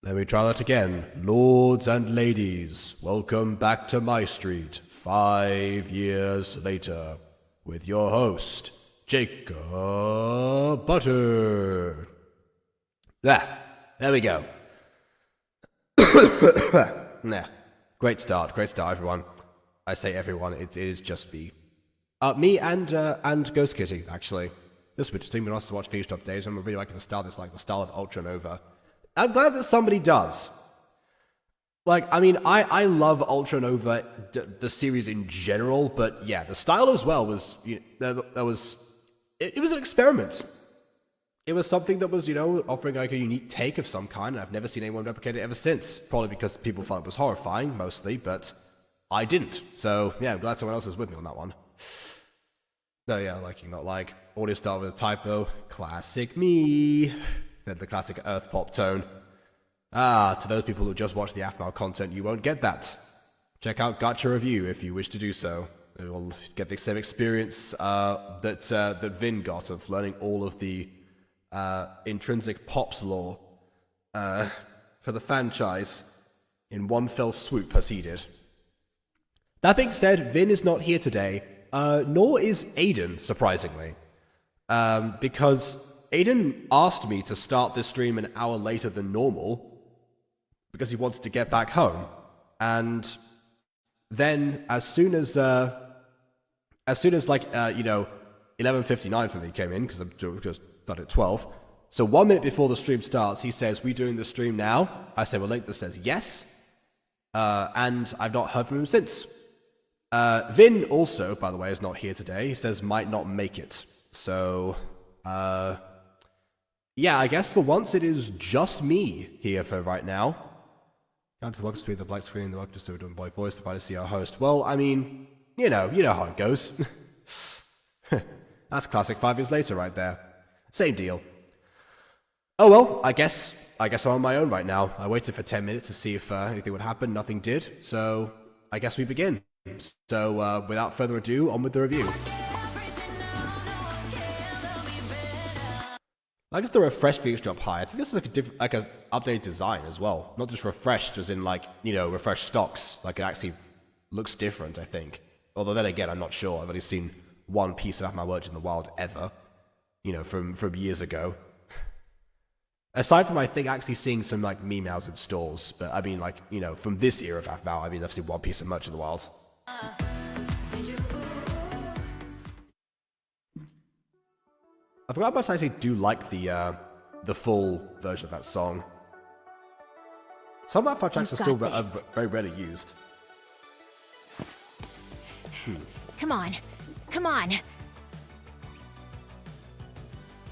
Let me try that again. Lords and ladies, welcome back to MyStreet 5 years later with your host, Jacob Butter. There we go. Nah, great start, everyone. I say everyone, it is just me. Me and Ghost Kitty, actually. This was interesting. We also watch Feast Updates, and we're really liking the style. It's like the style of Ultra Nova. I'm glad that somebody does. I love Ultra Nova, the series in general, but yeah, the style as well was, it was an experiment. It was something that was, offering like a unique take of some kind, and I've never seen anyone replicate it ever since. Probably because people thought it was horrifying, mostly, but I didn't. So, yeah, I'm glad someone else is with me on that one. No, yeah, liking, not like. Audio start with a typo. Classic me. Then the classic earth pop tone. To those people who just watch the aphmau content, you won't get that. Check out Gacha Review if you wish to do so. It will get the same experience that Vin got of learning all of the intrinsic pops lore for the franchise in one fell swoop as he did. That being said, Vin is not here today, nor is Aiden, surprisingly. Because Aiden asked me to start this stream an hour later than normal because he wanted to get back home. And then as soon as 11:59 for me came in, because I'm just started at 12. So 1 minute before the stream starts, he says, "We doing the stream now?" I say, "Well, link that says yes." And I've not heard from him since. Vin also, by the way, is not here today. He says might not make it. So, yeah, I guess for once it is just me here for right now. Down to the welcome to the black screen, the welcome to doing boy voice, to finally see our host. Well, I mean, you know how it goes. That's classic 5 years later right there. Same deal. Oh well, I guess I'm on my own right now. I waited for 10 minutes to see if anything would happen. Nothing did. So I guess we begin. So without further ado, on with the review. I guess the refresh features drop high. I think this is like an updated design as well. Not just refreshed as in refreshed stocks. Like it actually looks different, I think. Although then again, I'm not sure. I've only seen one piece of aphmau merch in the wild ever. From years ago. Aside from, I think, actually seeing some, memeows in stores. But, I mean, from this era of aphmau, I've seen one piece of merch in the wild. I forgot about I actually do like the full version of that song. Some of my tracks are still very rarely used. Come on.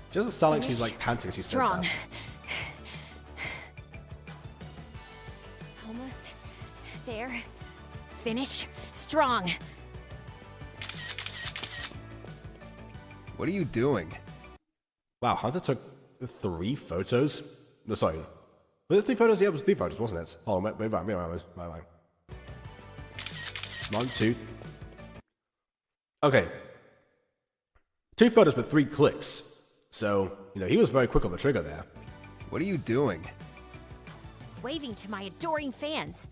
She doesn't sound like she's panting as she says that. Almost there. Finish strong. What are you doing? Wow, Hunter took 3 photos? No, sorry. Was it 3 photos? Yeah, it was 3 photos, wasn't it? Oh, wait. 1, 2. Okay. 2 photos with 3 clicks. So, he was very quick on the trigger there. What are you doing? Waving to my adoring fans.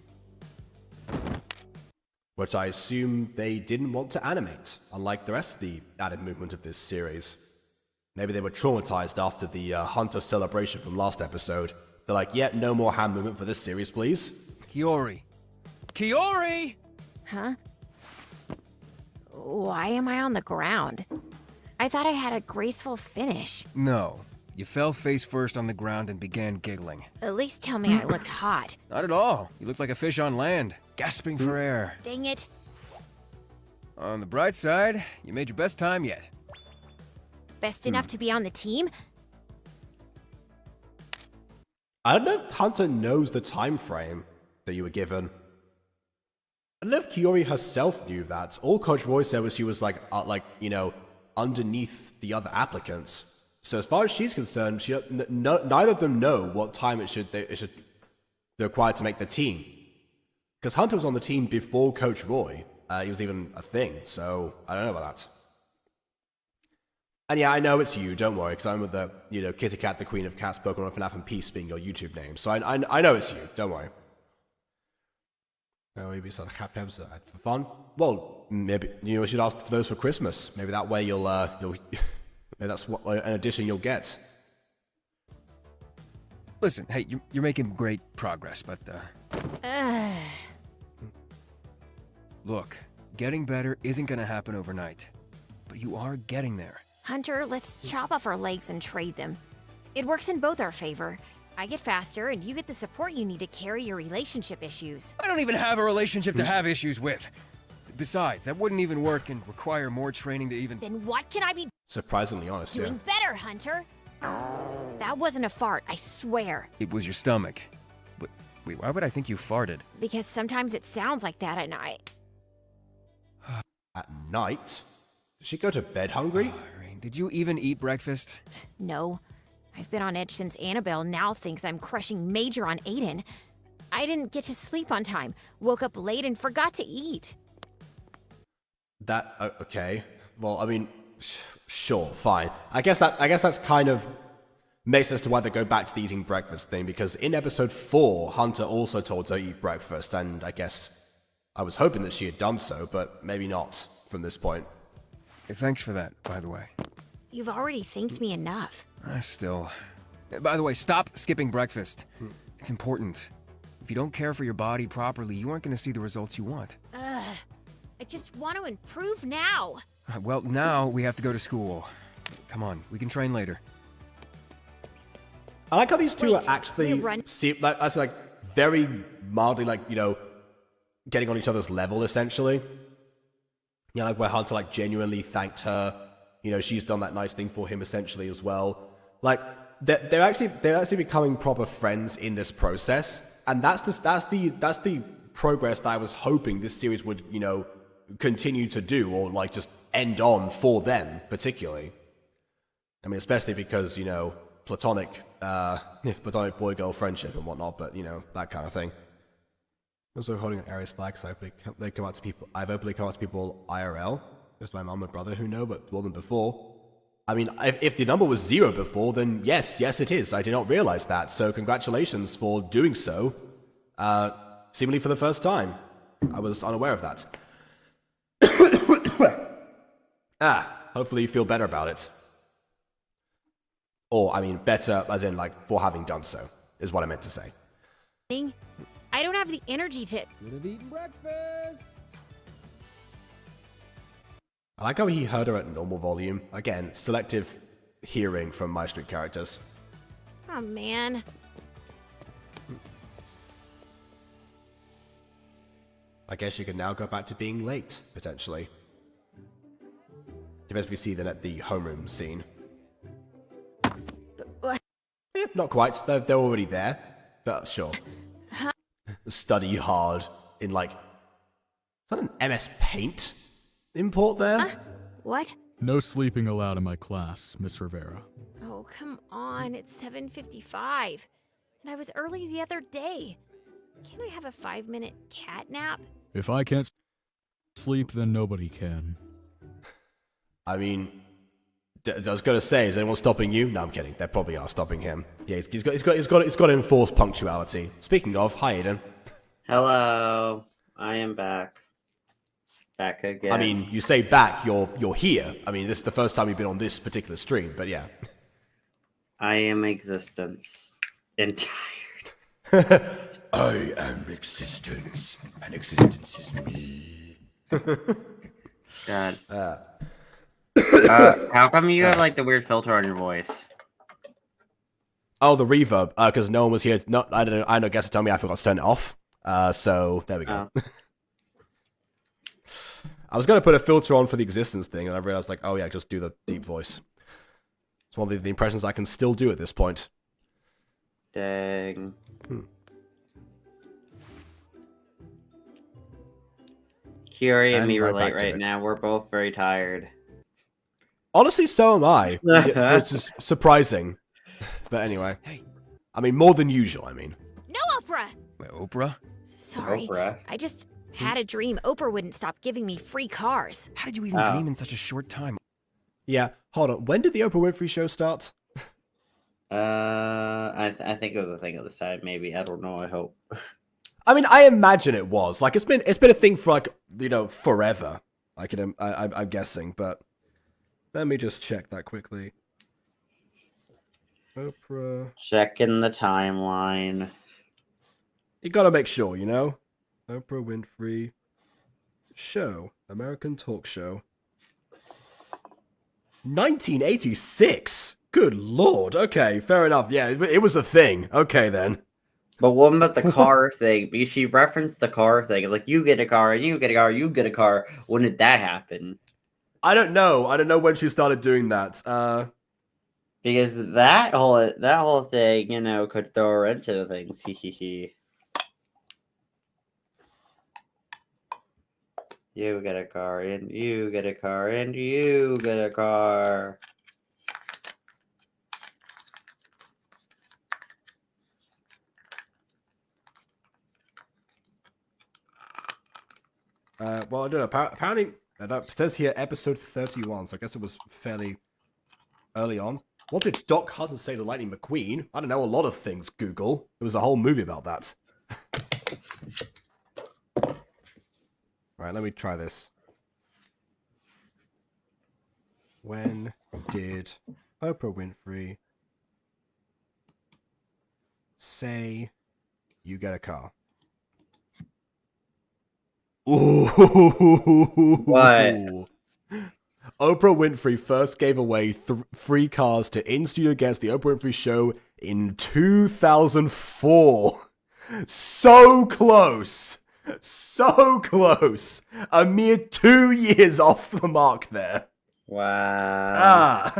Which I assume they didn't want to animate, unlike the rest of the added movement of this series. Maybe they were traumatized after the Hunter celebration from last episode. They're like, yeah, no more hand movement for this series, please. Kiori! Huh? Why am I on the ground? I thought I had a graceful finish. No. You fell face first on the ground and began giggling. At least tell me I looked hot. Not at all. You looked like a fish on land, gasping for air. Dang it. On the bright side, you made your best time yet. Best enough to be on the team? I don't know if Hunter knows the time frame that you were given. I don't know if Kiori herself knew that. All Coach Roy said was she was underneath the other applicants. So as far as she's concerned, neither of them know what time it should they're required to make the team. Because Hunter was on the team before Coach Roy. He was even a thing. So I don't know about that. And yeah, I know it's you, don't worry, because I'm with the, Kitty Cat, the Queen of Cats, Pokemon FNAF and Peace being your YouTube name. So I know it's you, don't worry. No, maybe it's a happy episode for fun. Well, maybe you should ask for those for Christmas. Maybe that way you'll maybe that's what an addition you'll get. Listen, hey, you're making great progress, but look, getting better isn't gonna happen overnight, but you are getting there. Hunter, let's chop off our legs and trade them. It works in both our favor. I get faster, and you get the support you need to carry your relationship issues. I don't even have a relationship to have issues with. Besides, that wouldn't even work and require more training to even... Then what can I be Surprisingly honest, doing better, Hunter? That wasn't a fart, I swear. It was your stomach. But wait, why would I think you farted? Because sometimes it sounds like that at night. At night? Did she go to bed hungry? Irene, did you even eat breakfast? No. I've been on edge since Annabelle now thinks I'm crushing major on Aiden. I didn't get to sleep on time, woke up late and forgot to eat. Okay. Well, I mean, sure, fine. I guess that's kind of makes sense to why they go back to the eating breakfast thing, because in episode 4, Hunter also told her to eat breakfast, and I guess I was hoping that she had done so, but maybe not from this point. Thanks for that, by the way. You've already thanked me enough. Still. By the way, stop skipping breakfast. It's important. If you don't care for your body properly, you aren't going to see the results you want. I just want to improve now. Well, now we have to go to school. Come on, we can train later. I like how these two Wait, are actually that's like very mildly getting on each other's level essentially. Like where Hunter genuinely thanked her. She's done that nice thing for him essentially as well. Like they're actually becoming proper friends in this process, and that's the progress that I was hoping this series would continue to do, or just end on for them particularly. I mean, especially because platonic boy girl friendship and whatnot, but that kind of thing. Also holding an Aries flag, so I've openly come out to people IRL. Just my mum and brother who know, but more than before. I mean, if the number was 0 before, then yes, it is. I did not realize that, so congratulations for doing so, seemingly for the first time. I was unaware of that. Hopefully you feel better about it. Or, I mean, better as in, for having done so, is what I meant to say. I don't have the energy to... Should have eaten breakfast! I like how he heard her at normal volume. Again, selective hearing from MyStreet characters. Oh, man. I guess you can now go back to being late, potentially. Depends if we see them at the homeroom scene. What? Not quite. They're already there. But sure. Study hard in is that an MS Paint import there? What? No sleeping allowed in my class, Miss Rivera. Oh, come on. It's 7:55. And I was early the other day. Can't I have a 5-minute cat nap? If I can't sleep, then nobody can. I mean, I was going to say, is anyone stopping you? No, I'm kidding. They probably are stopping him. Yeah, he's got to enforce punctuality. Speaking of, hi Aiden. Hello, I am back. Back again. I mean, you say back, you're here. I mean, this is the first time you've been on this particular stream, but yeah. I am existence. And tired. I am existence, and existence is me. God. How come you have the weird filter on your voice? Oh, the reverb. Because no one was here. No, I don't know. I know. Guess to tell me I forgot to turn it off. So there we go. Oh. I was going to put a filter on for the existence thing, and I realized oh yeah, just do the deep voice. It's one of the impressions I can still do at this point. Dang. Curie and me relate right now. We're both very tired. Honestly, so am I. Which is surprising. But anyway. Hey. I mean, more than usual, I mean. No, Oprah! Wait, Oprah? Sorry. Oprah. I just had a dream Oprah wouldn't stop giving me free cars. How did you even dream in such a short time? Yeah, Hold on. When did the Oprah Winfrey Show start? I think it was a thing at this time. Maybe I don't know. I hope. I mean, I imagine it was. Like, it's been a thing for like forever. I'm guessing, but let me just check that quickly. Oprah. Checking the timeline. You gotta make sure, Oprah Winfrey Show, American talk show. 1986. Good lord. Okay, fair enough. Yeah, it was a thing. Okay then. But what about the car thing? Because she referenced the car thing. Like, you get a car, and you get a car, you get a car. When did that happen? I don't know. I don't know when she started doing that. Because that whole thing, could throw her into things. You get a car, and you get a car, and you get a car. Well, I don't know. Apparently, it says here episode 31, so I guess it was fairly early on. What did Doc Hudson say to Lightning McQueen? I don't know, a lot of things, Google. There was a whole movie about that. Alright, let me try this. When did Oprah Winfrey say you get a car? Ooh. What? Oprah Winfrey first gave away free cars to in-studio guests The Oprah Winfrey Show in 2004. So close. So close. A mere 2 years off the mark there. Wow.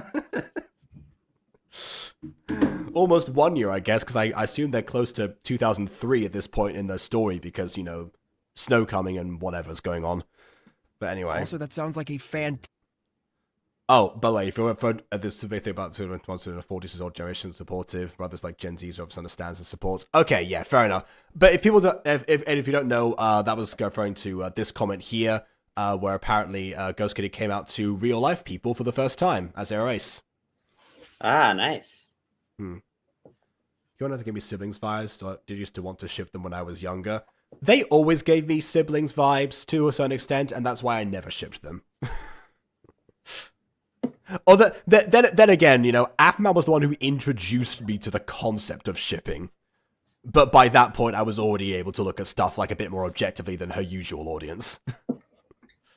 Almost 1 year, I guess, because I assume they're close to 2003 at this point in the story because, Snowcoming and whatever's going on. But anyway. Also, that sounds like a Oh, by the way, if you're for this big thing about sort of 40s is old generation supportive, brothers like Gen Z's obviously understands and supports. Okay, yeah, fair enough. But if people don't, if you don't know, that was referring to this comment here, where apparently Ghost Kitty came out to real life people for the first time as their race. Ah, nice. You don't have to give me siblings vibes. So I did used to want to ship them when I was younger. They always gave me siblings vibes to a certain extent, and that's why I never shipped them. Or then again, aphmau was the one who introduced me to the concept of shipping. But by that point, I was already able to look at stuff like a bit more objectively than her usual audience.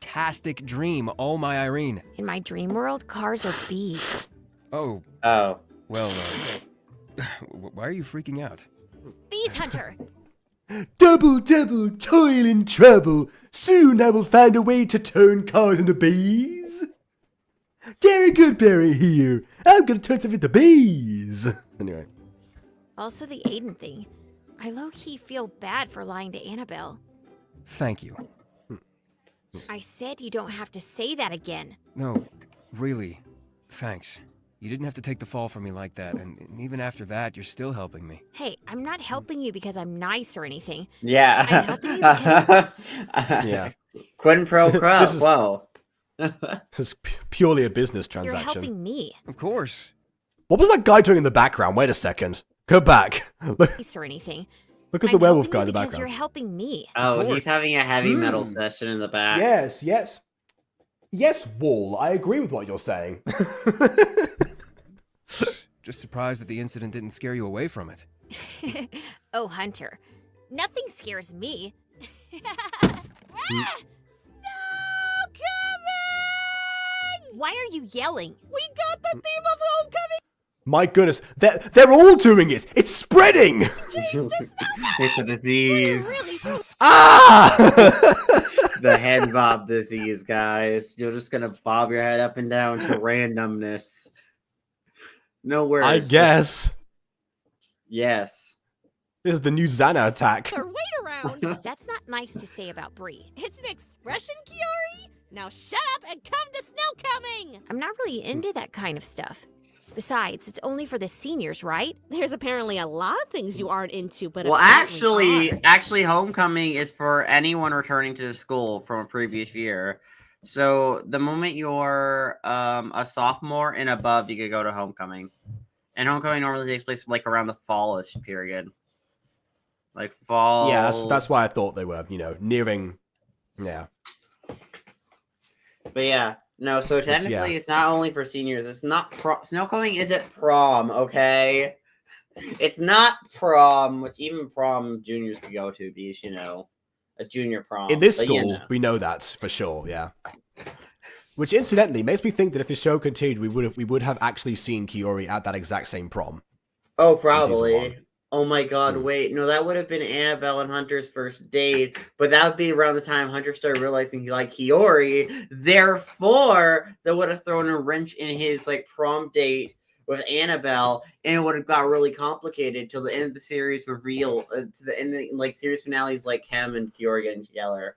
fantastic dream. Oh, my Irene. In my dream world, cars are bees. Oh. Oh. Well, why are you freaking out? Bees Hunter! Double, toil and trouble. Soon I will find a way to turn cars into bees. Gary Goodberry here. I'm gonna turn stuff into bees. Anyway. Also the Aiden thing. I low-key feel bad for lying to Annabelle. Thank you. I said you don't have to say that again. No, really. Thanks. You didn't have to take the fall for me like that, and even after that, you're still helping me. Hey, I'm not helping you because I'm nice or anything. Yeah. I'm helping you because... Yeah. Quid pro quo. Whoa. This is purely a business You're transaction. helping me. Of course. What was that guy doing in the background? Wait a second. Go back. Look Nice or anything. at the I'm werewolf helping guy you in the because background. you're helping me. Oh, course. he's having a heavy metal session in the back. Yes. Yes, Wall. I agree with what you're saying. Just surprised that the incident didn't scare you away from it. Oh, Hunter. Nothing scares me. Snowcoming! Why are you yelling? We got the theme of homecoming! My goodness, they're all doing it. It's spreading. It's a disease. Ah! The head bob disease, guys. You're just gonna bob your head up and down to randomness. No words. I guess Yes. this is the new Xana attack. Or wait around. That's not nice to say about Bree. It's an expression, Kiori. Now shut up and come to Snowcoming. I'm not really into that kind of stuff. Besides, it's only for the seniors, right? There's apparently a lot of things you aren't into, but Well, apparently are. actually, homecoming is for anyone returning to school from a previous year. So the moment you're a sophomore and above, you could go to homecoming. And homecoming normally takes place like around the fallish period. Like fall. Yeah, that's why I thought they were, nearing. Yeah. But yeah, no. So technically, it's not only for seniors. It's not Snowcoming isn't prom. Okay, it's not prom, which even prom juniors could go to because a junior prom. In this But, school, we know that for sure. Yeah. Which incidentally makes me think that if the show continued, we would have actually seen Kiori at that exact same prom. Oh, probably. Oh my god, wait. No, that would have been Annabelle and Hunter's first date, but that would be around the time Hunter started realizing he liked Kiori. Therefore, that would have thrown a wrench in his prom date with Annabelle, and it would have got really complicated till the end of the series reveal to the end of series finales Chem and Kiori getting together.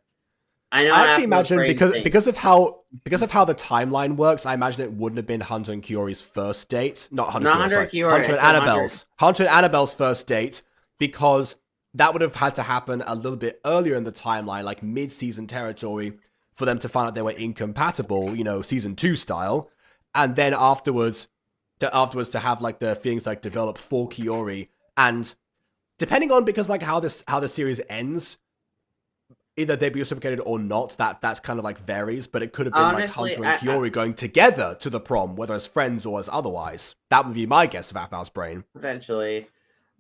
I know. I actually imagine because of how the timeline works, I imagine it wouldn't have been Hunter and Kiori's first date, not Hunter and Annabelle's. Hunter and Annabelle's first date, because that would have had to happen a little bit earlier in the timeline, like mid-season territory, for them to find out they were incompatible, season 2 style, and then afterwards to have the feelings develop for Kiori, and depending on how the series ends. Either they'd be reciprocated or not. That's kind of varies, but it could have been Honestly, Hunter and Kiori going together to the prom, whether as friends or as otherwise. That would be my guess of aphmau's brain. Eventually.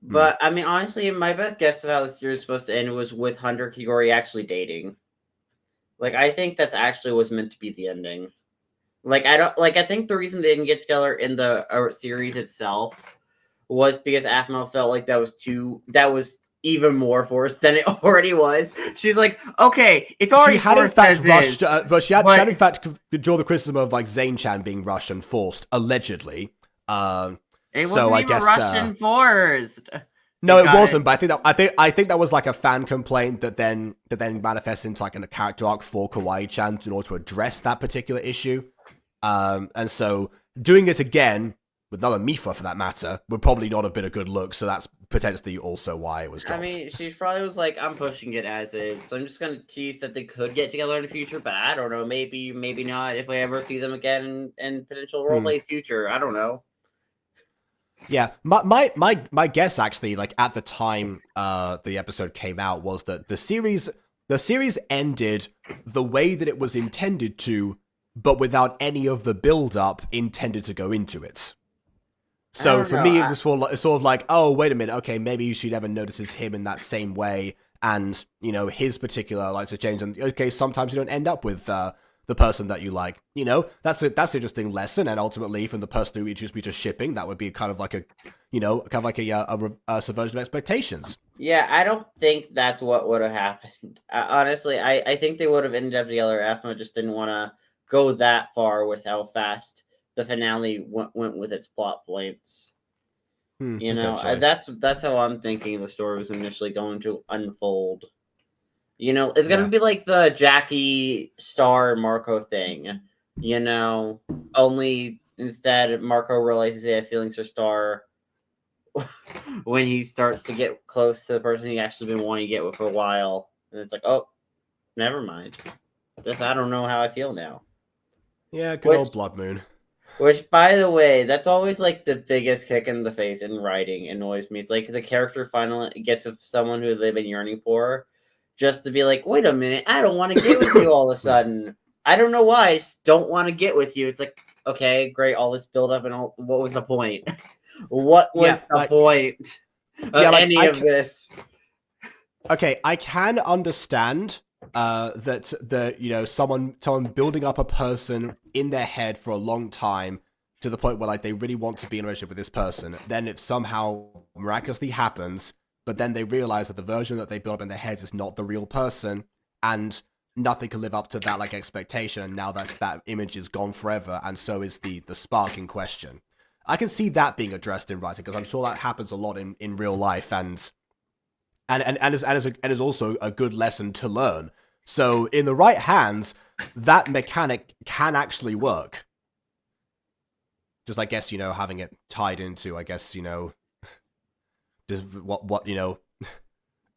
But I mean, honestly, my best guess of how the series was supposed to end was with Hunter and Kiori actually dating. I think that's actually was meant to be the ending. I think the reason they didn't get together in the series itself was because aphmau felt like that was even more forced than it already was. She's like, okay, it's already she had forced in fact as rushed, is. but she had in fact draw the criticism of Zane-chan being rushed and forced, allegedly. It wasn't even rushed and forced. No, it wasn't. But I think that was a fan complaint that then manifests into a character arc for Kawaii-chan in order to address that particular issue. And so doing it again with another Mifa for that matter would probably not have been a good look. So that's potentially also why it was dropped. I mean, she probably was like, I'm pushing it as is. So I'm just going to tease that they could get together in the future, but I don't know. Maybe not if we ever see them again in potential roleplay future. I don't know. Yeah, my guess actually, at the time the episode came out, was that the series ended the way that it was intended to, but without any of the build-up intended to go into it. So for me, it was sort of like, oh, wait a minute, okay, maybe she never notices him in that same way, and, his particular likes to change, and, okay, sometimes you don't end up with the person that you like. That's an interesting lesson, and ultimately, from the person who introduced me to shipping, that would be kind of like a subversion of expectations. Yeah, I don't think that's what would have happened. Honestly, I think they would have ended up together. aphmau just didn't want to go that far with how fast the finale went with its plot points. That's how I'm thinking the story was initially going to unfold. It's gonna be like the Jackie Star Marco thing. Only instead Marco realizes he has feelings for Star when he starts to get close to the person he actually been wanting to get with for a while, and it's like, oh, never mind. I don't know how I feel now. Yeah, good old Blood Moon. Which, by the way, that's always the biggest kick in the face in writing. Annoys me. It's the character finally gets with someone who they've been yearning for, just to be like, wait a minute, I don't want to get with you all of a sudden. I don't know why, I just don't want to get with you. It's like, okay, great, all this build up and all. What was the point? What was the point of any of this? Okay, I can understand that someone building up a person in their head for a long time to the point where they really want to be in a relationship with this person, then it somehow miraculously happens, but then they realize that the version that they built up in their heads is not the real person, and nothing can live up to that expectation, and now that image is gone forever, and so is the spark in question. I can see that being addressed in writing, because I'm sure that happens a lot in real life, and is also a good lesson to learn. So in the right hands, that mechanic can actually work. Just, I guess, having it tied into, I guess, just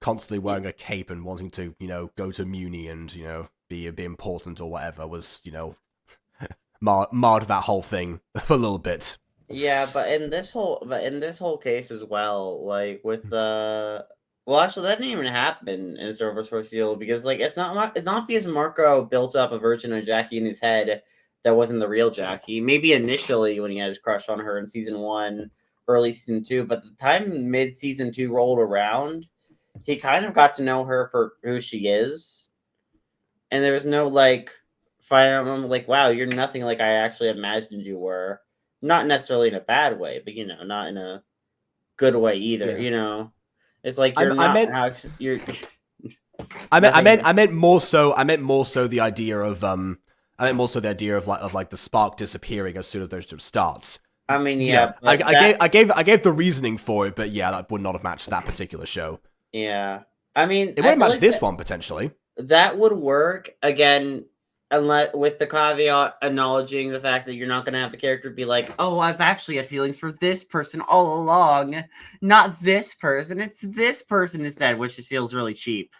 constantly wearing a cape and wanting to, go to Muni and, be important or whatever was, marred that whole thing a little bit. Yeah, but in this whole case as well, like with the well, actually, that didn't even happen in Star Wars Force Field because like it's not because Marco built up a version of Jackie in his head that wasn't the real Jackie. Maybe initially when he had his crush on her in season 1, early season 2, but the time mid season 2 rolled around, he kind of got to know her for who she is, and there was no like final moment like, wow, you're nothing like I actually imagined you were. Not necessarily in a bad way, but not in a good way either. Yeah. It's like I meant more so the idea of like the spark disappearing as soon as those two starts. I mean, yeah. I gave the reasoning for it, but yeah, that would not have matched that particular show. Yeah, I mean, it would have matched this one potentially. That would work again. Unless with the caveat acknowledging the fact that you're not going to have the character be like, oh, I've actually had feelings for this person all along, not this person. It's this person instead, which just feels really cheap.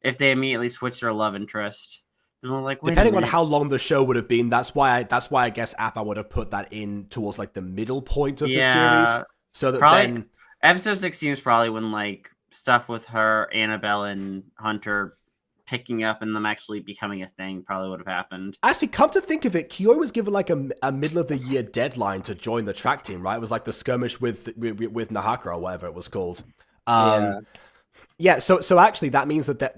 If they immediately switch their love interest, and we're like, depending on how long the show would have been, that's why I guess aphmau would have put that in towards like the middle point of the series, so that probably, then episode 16 is probably when like stuff with her, Annabelle, and Hunter picking up and them actually becoming a thing probably would have happened. Actually, come to think of it, Kiyomi was given like a middle of the year deadline to join the track team, right? It was like the skirmish with Nahaka or whatever it was called. So actually that means that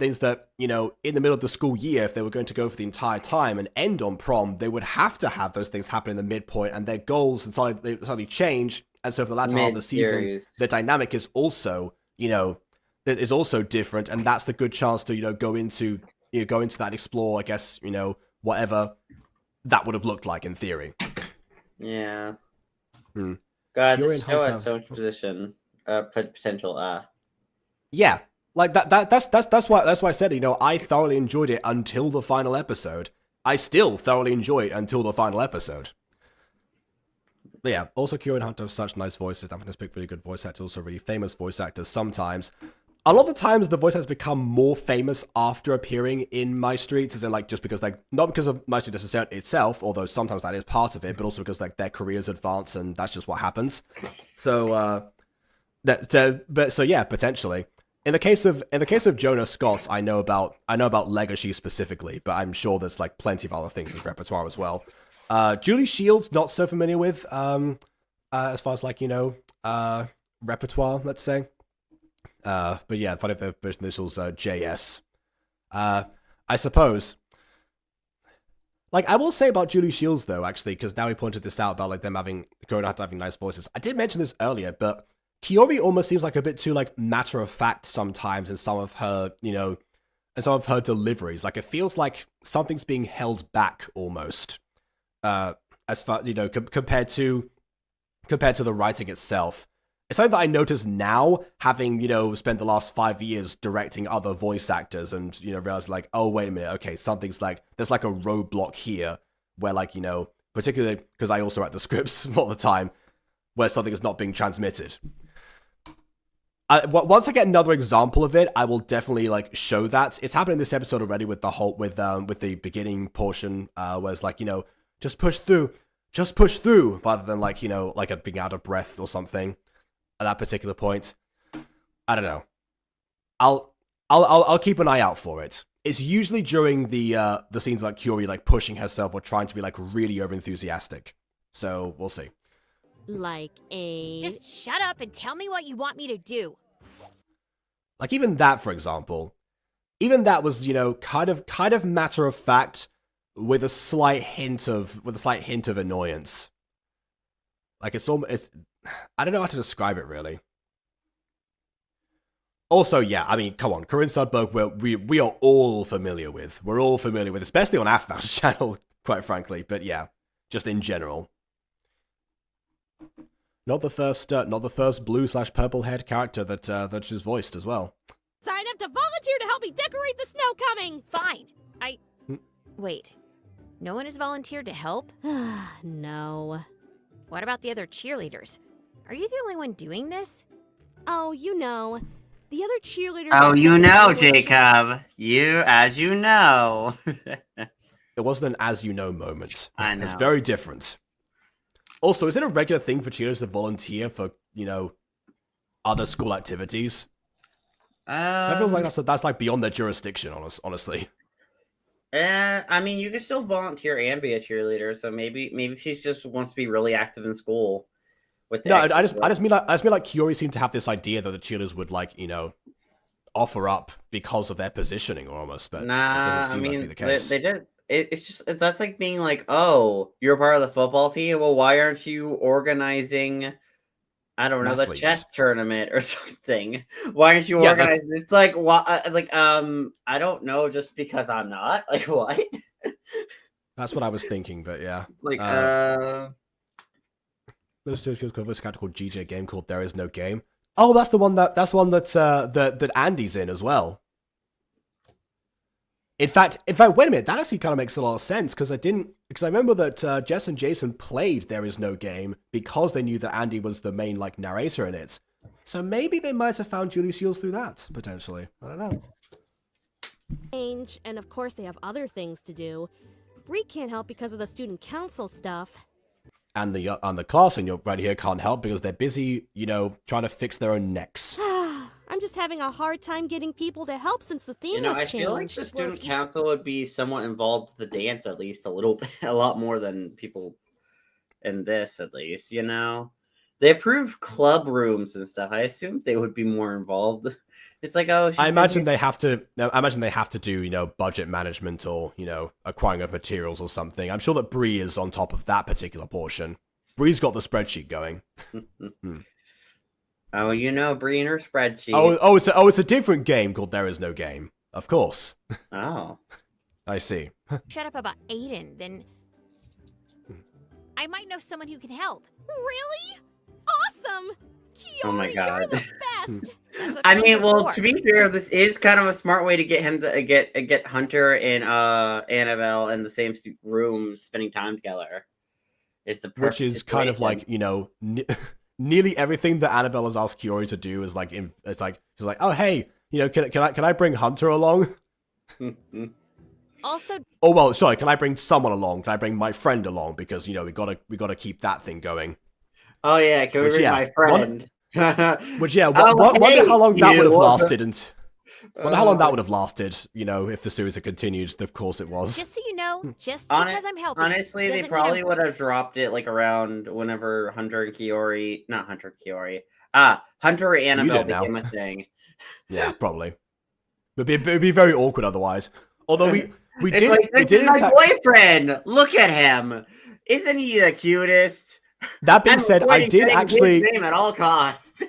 in the middle of the school year, if they were going to go for the entire time and end on prom, they would have to have those things happen in the midpoint, and their goals and suddenly change. And so for the latter half of the season, the dynamic is also that is also different, and that's the good chance to go into that, explore, I guess, whatever that would have looked like in theory. Yeah. God, this show had so much potential. Yeah, like that's why I said I thoroughly enjoyed it until the final episode. I still thoroughly enjoy it until the final episode. But yeah, also Kyo and Hunter have such nice voices. I'm going to pick really good voice actors, also really famous voice actors sometimes. A lot of the times, the voice actors become more famous after appearing in MyStreet, as in, like, just because, like, not because of MyStreet necessarily itself, although sometimes that is part of it, but also because, like, their careers advance, and that's just what happens. So, yeah, potentially. In the case of Jonah Scott, I know about Legacy specifically, but I'm sure there's, like, plenty of other things in his repertoire as well. Julie Shields, not so familiar with, as far as, like, repertoire, let's say. But yeah, funny if the first initials JS. I suppose. Like, I will say about Julie Shields though, actually, because now we pointed this out about like them having nice voices. I did mention this earlier, but Kiyomi almost seems like a bit too like matter of fact sometimes in some of her, in some of her deliveries. Like, it feels like something's being held back almost. As far compared to the writing itself. It's something that I notice now, having, spent the last 5 years directing other voice actors and, realize like, oh, wait a minute, okay, something's like, there's like a roadblock here where like, particularly because I also write the scripts all the time, where something is not being transmitted. Once I get another example of it, I will definitely like show that. It's happened in this episode already with the whole, with the beginning portion, where it's like, just push through, rather than like, like being out of breath or something. At that particular point, I don't know. I'll keep an eye out for it. It's usually during the scenes like Kyori like pushing herself or trying to be like really over enthusiastic. So we'll see. Just shut up and tell me what you want me to do. Like even that, for example, was kind of matter of fact with a slight hint of annoyance. Like it's I don't know how to describe it, really. Also, yeah, I mean, come on, Corinne Sudberg, we are all familiar with. We're all familiar with, especially on aphmau's channel, quite frankly. But yeah, just in general. Not the first blue/purple haired character that she's voiced as well. Sign up to volunteer to help me decorate the Snowcoming. Fine. Wait. No one has volunteered to help? No. What about the other cheerleaders? Are you the only one doing this? Oh, The other cheerleaders. Oh, are you saying know, it was just- Jacob. As you know. It wasn't an as you know moment. I know. It's very different. Also, is it a regular thing for cheerleaders to volunteer for, other school activities? That feels like that's like beyond their jurisdiction, honestly. I mean, you can still volunteer and be a cheerleader, so maybe she just wants to be really active in school. With the No, I just mean like Kiori seemed to have this idea that the cheerleaders would offer up because of their positioning almost, but it doesn't seem like to be the case. They did. It's just that's like being like, oh, you're part of the football team. Well, why aren't you organizing? I don't know, the chess tournament or something. Why aren't you organizing? It's like, I don't know, just because I'm not. Like, what? That's what I was thinking, but yeah. Like, There's a character called GJ game called There Is No Game. Oh, that's one that Andy's in as well. In fact, wait a minute. That actually kind of makes a lot of sense because I remember that Jess and Jason played There Is No Game because they knew that Andy was the main narrator in it. So maybe they might have found Julie Shields through that potentially. I don't know. Change, and of course they have other things to do. Bree can't help because of the student council stuff. And the class in your right here can't help because they're busy, trying to fix their own necks. I'm just having a hard time getting people to help since the theme was changed. I feel like the student council would be somewhat involved with the dance at least a little bit, a lot more than people in this at least, They approve club rooms and stuff. I assume they would be more involved. It's like, oh, I imagine they have to do, budget management or, acquiring of materials or something. I'm sure that Bree is on top of that particular portion. Bree's got the spreadsheet going. Oh, Bree and her spreadsheet. It's a different game called There Is No Game. Of course. Oh. I see. Shut up about Aiden, then I might know someone who can help. Really? Awesome! Kiori, Oh my God. you're the best! That's what I friends mean, are well, for. to be fair, this is kind of a smart way to get him to get Hunter and Annabelle in the same room, spending time together. It's the perfect Which is kind of like, nearly everything that Annabelle has asked Kiori to do is she's like, oh hey, can I bring Hunter along? Also, Oh well, sorry, can I bring someone along? Can I bring my friend along? Because we gotta keep that thing going. Oh yeah, can we bring my friend? Wonder how long that would have lasted, and wonder how long that would have lasted. If the series had continued. Of course, it was. just so you know, just because I'm helping. Honestly, they doesn't mean probably I'm- would have dropped it around whenever Hunter and Annabelle did now. became a thing. Yeah, probably. It'd be very awkward otherwise. Although we It's did. like, we this did is in my fact- boyfriend. Look at him. Isn't he the cutest? That being I'm said, I avoiding did saying actually. his name at all costs.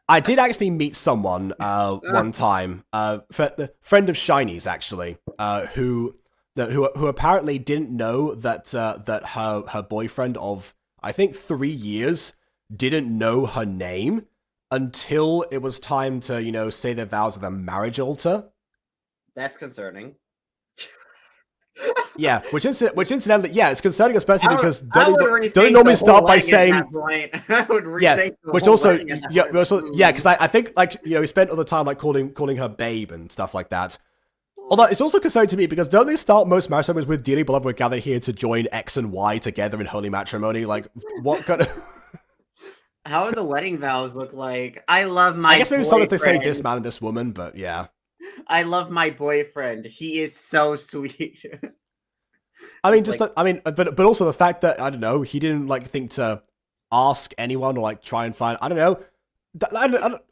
I did actually meet someone one time, the friend of Shiny's actually, who apparently didn't know that her boyfriend of I think 3 years didn't know her name until it was time to say their vows at the marriage altar. That's concerning. Yeah, which incidentally, yeah, it's concerning, especially because I would don't rethink they the normally whole start by wedding at saying. that point. I would rethink Yeah, the which whole also, wedding at that point. because I think he spent all the time calling her babe and stuff like that. Although it's also concerning to me because don't they start most marriage ceremonies with dearly beloved, we're gathered here to join X and Y together in holy matrimony? Like, what kind of? How do the wedding vows look like? I love my. I guess maybe sometimes they say boyfriend. this man and this woman, but yeah. I love my boyfriend. He is so sweet. I mean, It's but also the fact that I don't know, he didn't think to ask anyone or try and find I don't know,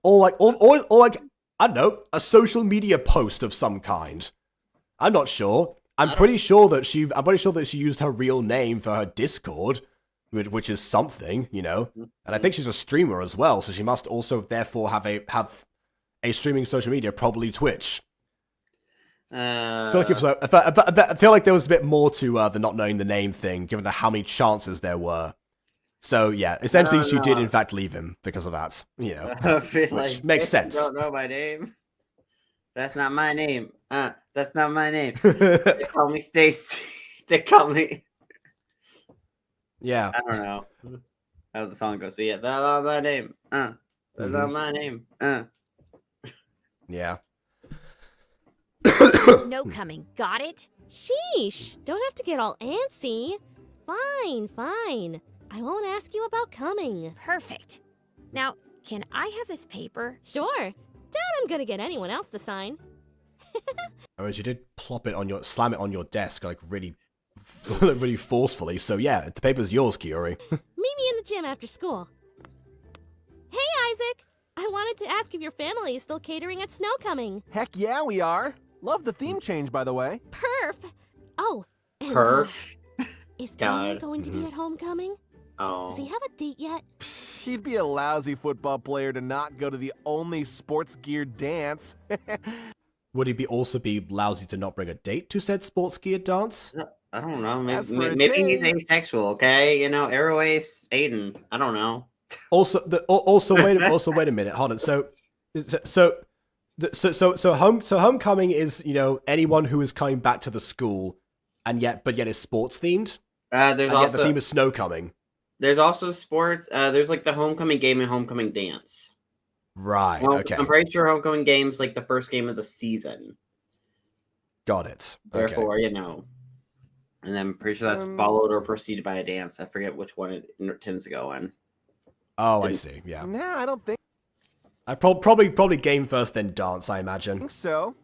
or I don't know, a social media post of some kind. I'm not sure. I'm pretty sure that she used her real name for her Discord, which is something, And I think she's a streamer as well, so she must also therefore have a streaming social media, probably Twitch. I feel like there was a bit more to the not knowing the name thing, given how many chances there were. So yeah, essentially she did in fact leave him because of that. I feel which makes sense. Don't know my name. That's not my name. That's not my name. They call me Stacy. They call me. Yeah. I don't know how the song goes, but yeah, that's not my name. That's not my name. Yeah. Snowcoming, got it? Sheesh, don't have to get all antsy. Fine, fine. I won't ask you about coming. Perfect. Now, can I have this paper? Sure. Doubt I'm gonna get anyone else to sign. I mean, you did slam it on your desk, like really, really forcefully. So yeah, the paper's yours, Kiori. Meet me in the gym after school. Hey, Isaac. I wanted to ask if your family is still catering at Snowcoming. Heck yeah, we are. Love the theme change, by the way. Perf. Oh, and Perf. is God. Ian going to be at homecoming? Does he Oh. have a date yet? Psh, he'd be a lousy football player to not go to the only sports gear dance. Would he also be lousy to not bring a date to said sports gear dance? I don't know. As for Maybe, a maybe he's date- asexual, okay? You know, Arrow Ace, Aiden. I don't know. Also, wait a minute. Hold on. So homecoming is, you know, anyone who is coming back to the school, but yet is sports themed. There's And yet also the theme is Snowcoming. there's also sports. There's like the homecoming game and homecoming dance. Right. Well, Okay. I'm pretty sure homecoming game's like the first game of the season. Got it. Okay. Therefore, you know. And then I'm pretty sure that's followed or preceded by a dance. I forget which one it tends to go in. Oh, I see. Yeah. Nah, I don't think I probably game first, then dance. I imagine. so.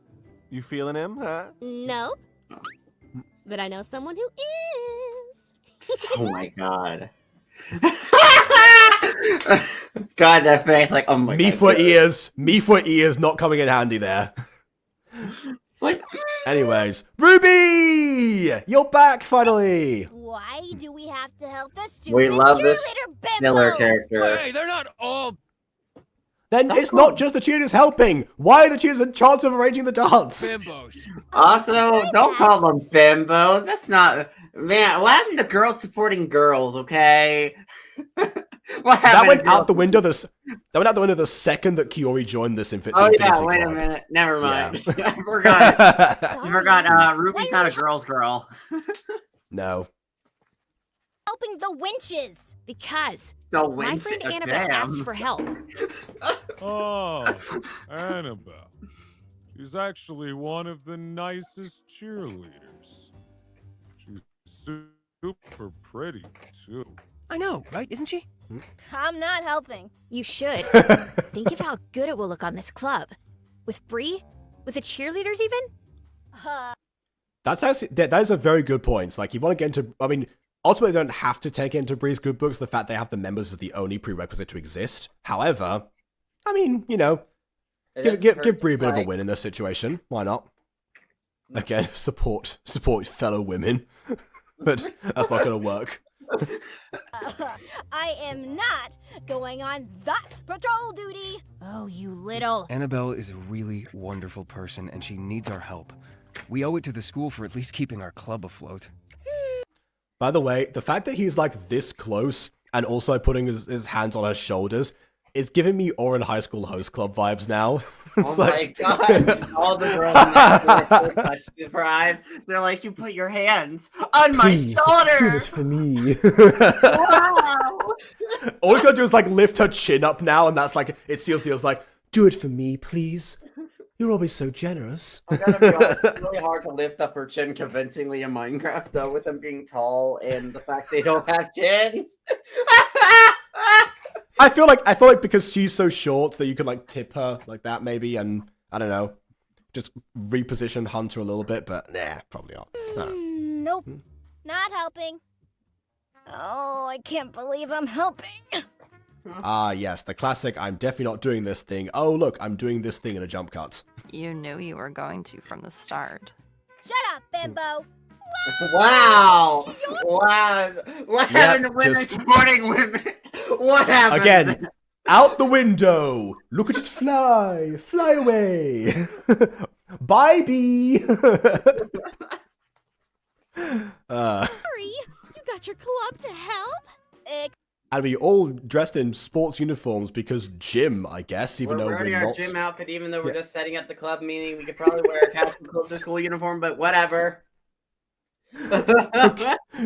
You feeling him, huh? Nope. But I know someone who is. Oh my god. God, that face, like, oh my Me god. for ears. Me for ears. Not coming in handy there. It's like, Anyways, Ruby, you're back finally. Why do we have to help the we stupid love this cheerleader killer bimbos? character. Hey, they're not all. Then Don't it's call- not just the cheerleaders helping. Why are the cheerleaders in charge of arranging the dance? bimbos. Also, don't call them bimbos. That's not, man. What happened to girls supporting girls? Okay. What happened? That went to out the girls- window. That went out the window the second that Kiori joined this Oh Infinity yeah. Wait a Club. minute. Never mind. Yeah. I forgot. I Sorry. forgot. Ruby's not a girl's girl. No. Helping the winches. Because So my friend Annabelle asked for help. Oh, Annabelle. She's actually one of the nicest cheerleaders. She's super pretty, too. I know, right? Isn't she? I'm not helping. You should. Think of how good it will look on this club. With Bree? With the cheerleaders even? That's actually that is a very good point. Like, you want to get into. I mean, ultimately, they don't have to take it into Bree's good books. The fact they have the members is the only prerequisite to exist. However, I mean, you know, give Bree a bit of a win in this situation. Why not? Again, support fellow women, but that's not going to work. I am not going on that patrol duty. Oh, you little. Annabelle is a really wonderful person, and she needs our help. We owe it to the school for at least keeping our club afloat. By the way, the fact that he's like this close and also putting his hands on her shoulders is giving me Orin High School Host Club vibes now. Oh my god! All the girls in that were so touched the pride. They're like, "You put your hands on my shoulder." do it for me. Wow. All you gotta do is like lift her chin up now, and that's like it seals deals like, do it for me, please. You're always so generous. I'm gonna be honest, it's really hard to lift up her chin convincingly in Minecraft, though, with them being tall and the fact they don't have chins. I feel like because she's so short that you can like tip her like that maybe, and I don't know, just reposition Hunter a little bit, but nah, probably not. No. Nope. Not helping. Oh, I can't believe I'm helping. Ah, yes, the classic. I'm definitely not doing this thing. Oh, look, I'm doing this thing in a jump cut. You knew you were going to from the start. Shut up, bimbo. Wow! Wow! What happened to women just- supporting women? What happened? Again, out the window. Look at it fly, fly away. Bye, bee. Hurry! You got your club to help? And we all dressed in sports uniforms because gym, I guess, even We're though wearing we're our not. gym outfit, even though we're Yeah. just setting up the club, meaning we could probably wear a casual closer school uniform, but whatever.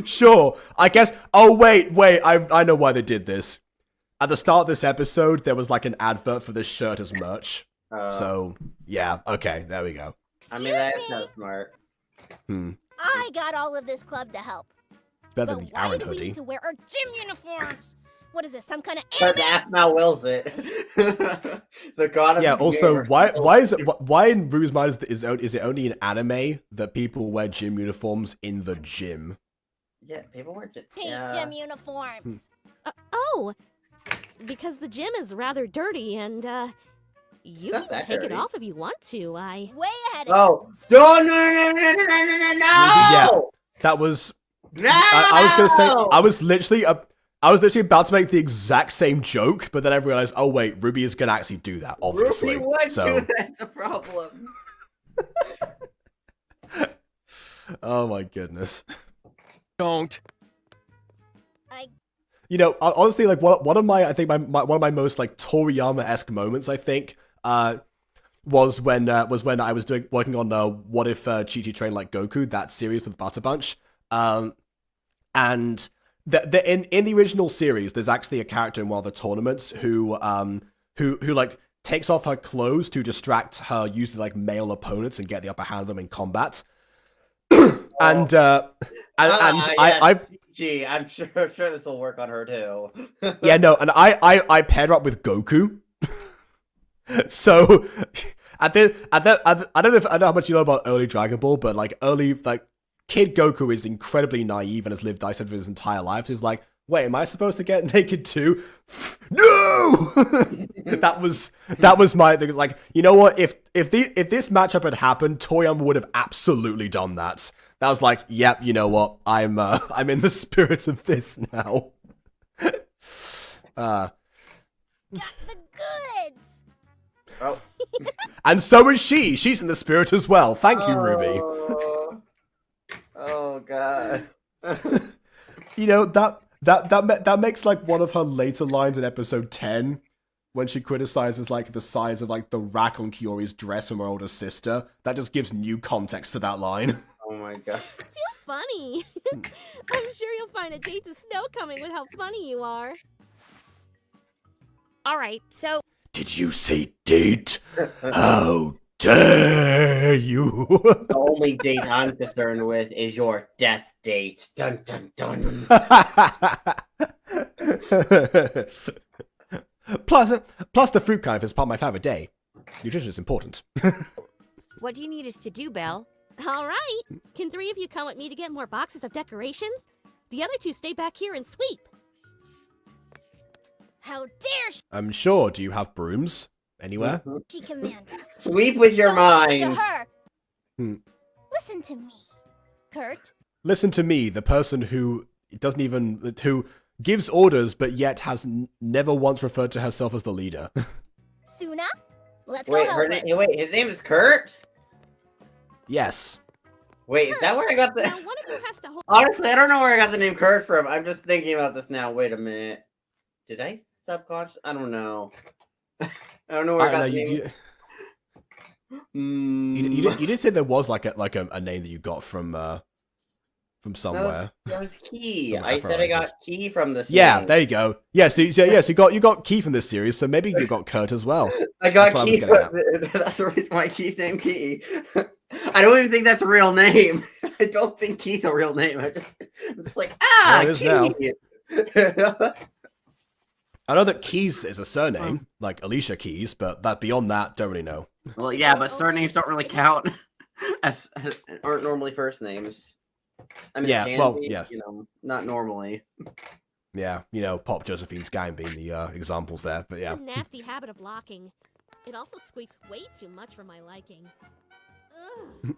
Sure, I guess. Oh wait, I know why they did this. At the start of this episode, there was like an advert for this shirt as merch. So, yeah, okay, there we go. I mean, that's not smart. I got all of this club to help. Better But than the why Aaron do we hoodie. need to wear our gym uniforms? What is this, some kind of Because anime? aphmau wills it. The god of Yeah, the also, universe. why in Ruby's mind is it only in anime that people wear gym uniforms in the gym? Yeah, people wear gym. Pink gym uniforms. Oh, because the gym is rather dirty and, you It's not can that take dirty. it off if you want to. Way ahead of Oh, no! Yeah, that was. No! I was gonna say I was literally about to make the exact same joke, but then I realized, oh wait, Ruby is gonna actually do that, obviously. Ruby would So, do that's a problem. oh my goodness. Don't. You know, honestly, like one of my one of my most like Toriyama-esque moments, I think, was when I was working on What If Chi-Chi Trained Like Goku, that series with Butter Bunch, and in the original series, there's actually a character in one of the tournaments who like takes off her clothes to distract her usually like male opponents and get the upper hand of them in combat. Gee, I'm sure this will work on her too. Yeah, no, and I paired her up with Goku. So I don't know how much you know about early Dragon Ball, but like Kid Goku is incredibly naive and has lived ice for his entire life. So he's like, wait, am I supposed to get naked too? No! that was my thing. Like, you know what? If this matchup had happened, Toriyama would have absolutely done that. That was like, yep, you know what? I'm in the spirit of this now. Got the goods. Oh. And so is she. She's in the spirit as well. Thank you, Ruby. Oh god. You know, that makes like one of her later lines in episode 10 when she criticizes like the size of like the rack on Kiori's dress from her older sister. That just gives new context to that line. Oh my god. Too funny. I'm sure you'll find a date to Snowcoming with how funny you are. All right, so Did you say date? How dare you? The only date I'm concerned with is your death date. Dun dun dun. plus the fruit kind is part of my favorite day. Nutrition is important. what do you need us to do, Belle? All right. Can 3 of you come with me to get more boxes of decorations? The other 2 stay back here and sweep. How dare I'm sure. Do you have brooms anywhere? she command us? Sweep with your Don't listen mind. to her. Listen to me, Kurt. Listen to me, the person who who gives orders but yet has never once referred to herself as the leader. Suna, let's Wait, go help her. wait, his name is Kurt? Yes. Wait, is that where I got the... Now one of you has to hold. Honestly, I don't know where I got the name Kurt from. I'm just thinking about this now. Wait a minute. Did I subconscious? I don't know. I don't know where I got the name. You did say there was like a name that you got from somewhere. No, there was Key. Some I said I got references. Key from this. Yeah, name. there you go. Yeah, so you got Key from this series, so maybe you got Kurt as well. I got That's what I was Key. getting at. That's the reason why Key's named Key. I don't even think that's a real name. I don't think Key's a real name. I'm just like, Well, it is Key. I know that Keys is a surname, like Alicia Keys, but beyond that, don't really know. Well, yeah, but surnames don't really count as aren't normally first names. I mean, Yeah, they can well, be, yeah. you know, not normally. Yeah, you know, Pop Josephine's gang being the examples there, but yeah. A nasty habit of locking. It also squeaks way too much for my liking. Ugh.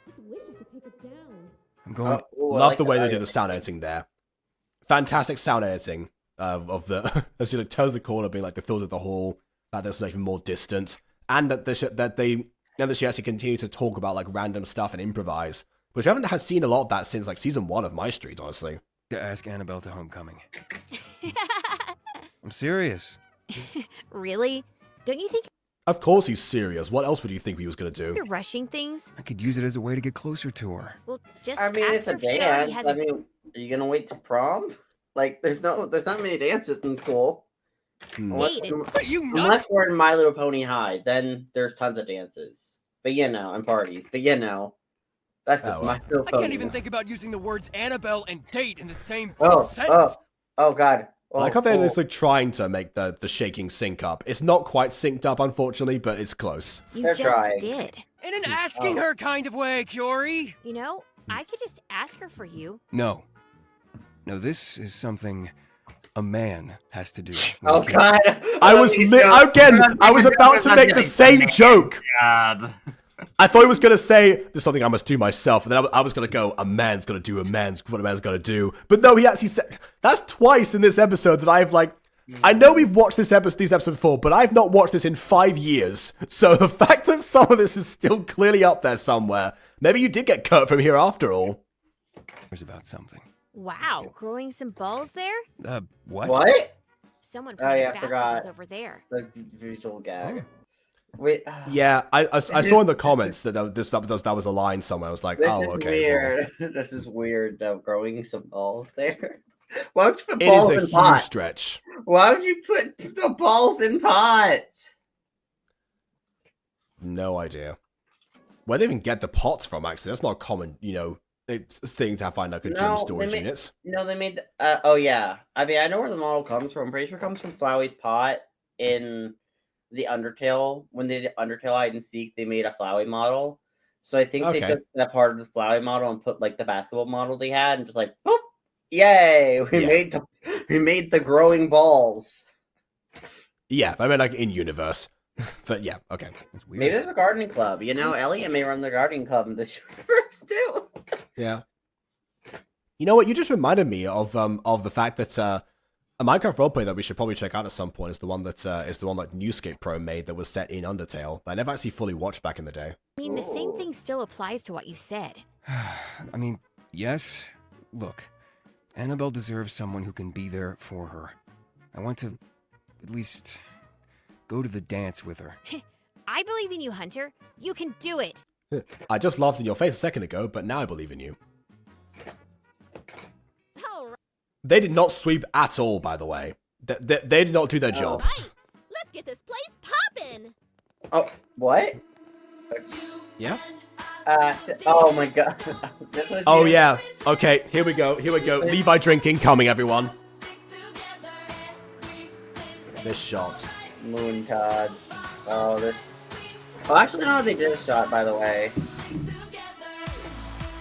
Just wish I could take it down. I'm going. Love the way they do the sound editing there. Fantastic sound editing of the as she like turns the corner, being like the fills of the hall, that there's like more distant, and that she actually continues to talk about like random stuff and improvise, which I haven't seen a lot of that since like season 1 of MyStreet, honestly. To ask Annabelle to homecoming. I'm serious. Really? Don't you think Of course he's serious. What else would you think he was gonna do? you're rushing things? I could use it as a way to get closer to her. Well, just I mean, ask it's a her if she already dance. has I mean, are you gonna wait to prom? Like, there's not many dances in school. Unless, Aiden. You unless nuts? we're in My Little Pony High, then there's tons of dances. But and parties. But that's just My Little I Pony. can't even think about using the words Annabelle and date in the same Oh sentence. God. I like how they're just like trying to make the shaking sync up. It's not quite synced up, unfortunately, but it's close. You They're just trying. did. In an asking her kind of way, Kiori. You know, I could just ask her for you. No. No, this is something a man has to do. Oh God. I was I was about to make the same joke. God. I thought he was gonna say there's something I must do myself, and then I was gonna go, a man's gonna do what a man's gotta do. But no, he actually said that's twice in this episode that I've like. I know we've watched these episodes before, but I've not watched this in 5 years. So the fact that some of this is still clearly up there somewhere, maybe you did get cut from here after all. It's about something. Wow, growing some balls there? What? What? Someone Oh, playing yeah, I basketball forgot. over there. The visual gag. Wait. Yeah, I saw in the comments that that was a line somewhere. I was like, This oh, is okay. weird. This is weird. Growing some balls there. Why would you put It balls is a in huge pots? stretch. Why would you put the balls in pots? No idea. Where they even get the pots from, actually. That's not a common, thing to find like a gym storage units. No, they made. Oh yeah. I mean, I know where the model comes from. I'm pretty sure it comes from Flowey's pot in the Undertale. When they did Undertale Hide and Seek, they made a Flowey model. So I think they took that part of the Flowey model and put like the basketball model they had, and just like, boop, yay! We made the growing balls. Yeah, I mean like in universe. But yeah, okay. That's weird. Maybe there's a gardening club. Elliot may run the gardening club in this universe too. Yeah. You know what? You just reminded me of the fact that a Minecraft roleplay that we should probably check out at some point is the one that Newscape Pro made that was set in Undertale that I never actually fully watched back in the day. I mean, the same thing still applies to what you said. I mean, yes. Look, Annabelle deserves someone who can be there for her. I want to at least go to the dance with her. I believe in you, Hunter. You can do it. I just laughed in your face a second ago, but now I believe in you. They did not sweep at all, by the way. They did not do their job. Right. Let's get this place poppin'. Oh, what? Yeah? Oh my God. This was Oh yeah. Okay, here we go. Levi drinking coming, everyone. This shot. Moontide. Oh, this. Oh, actually, no, they did a shot, by the way.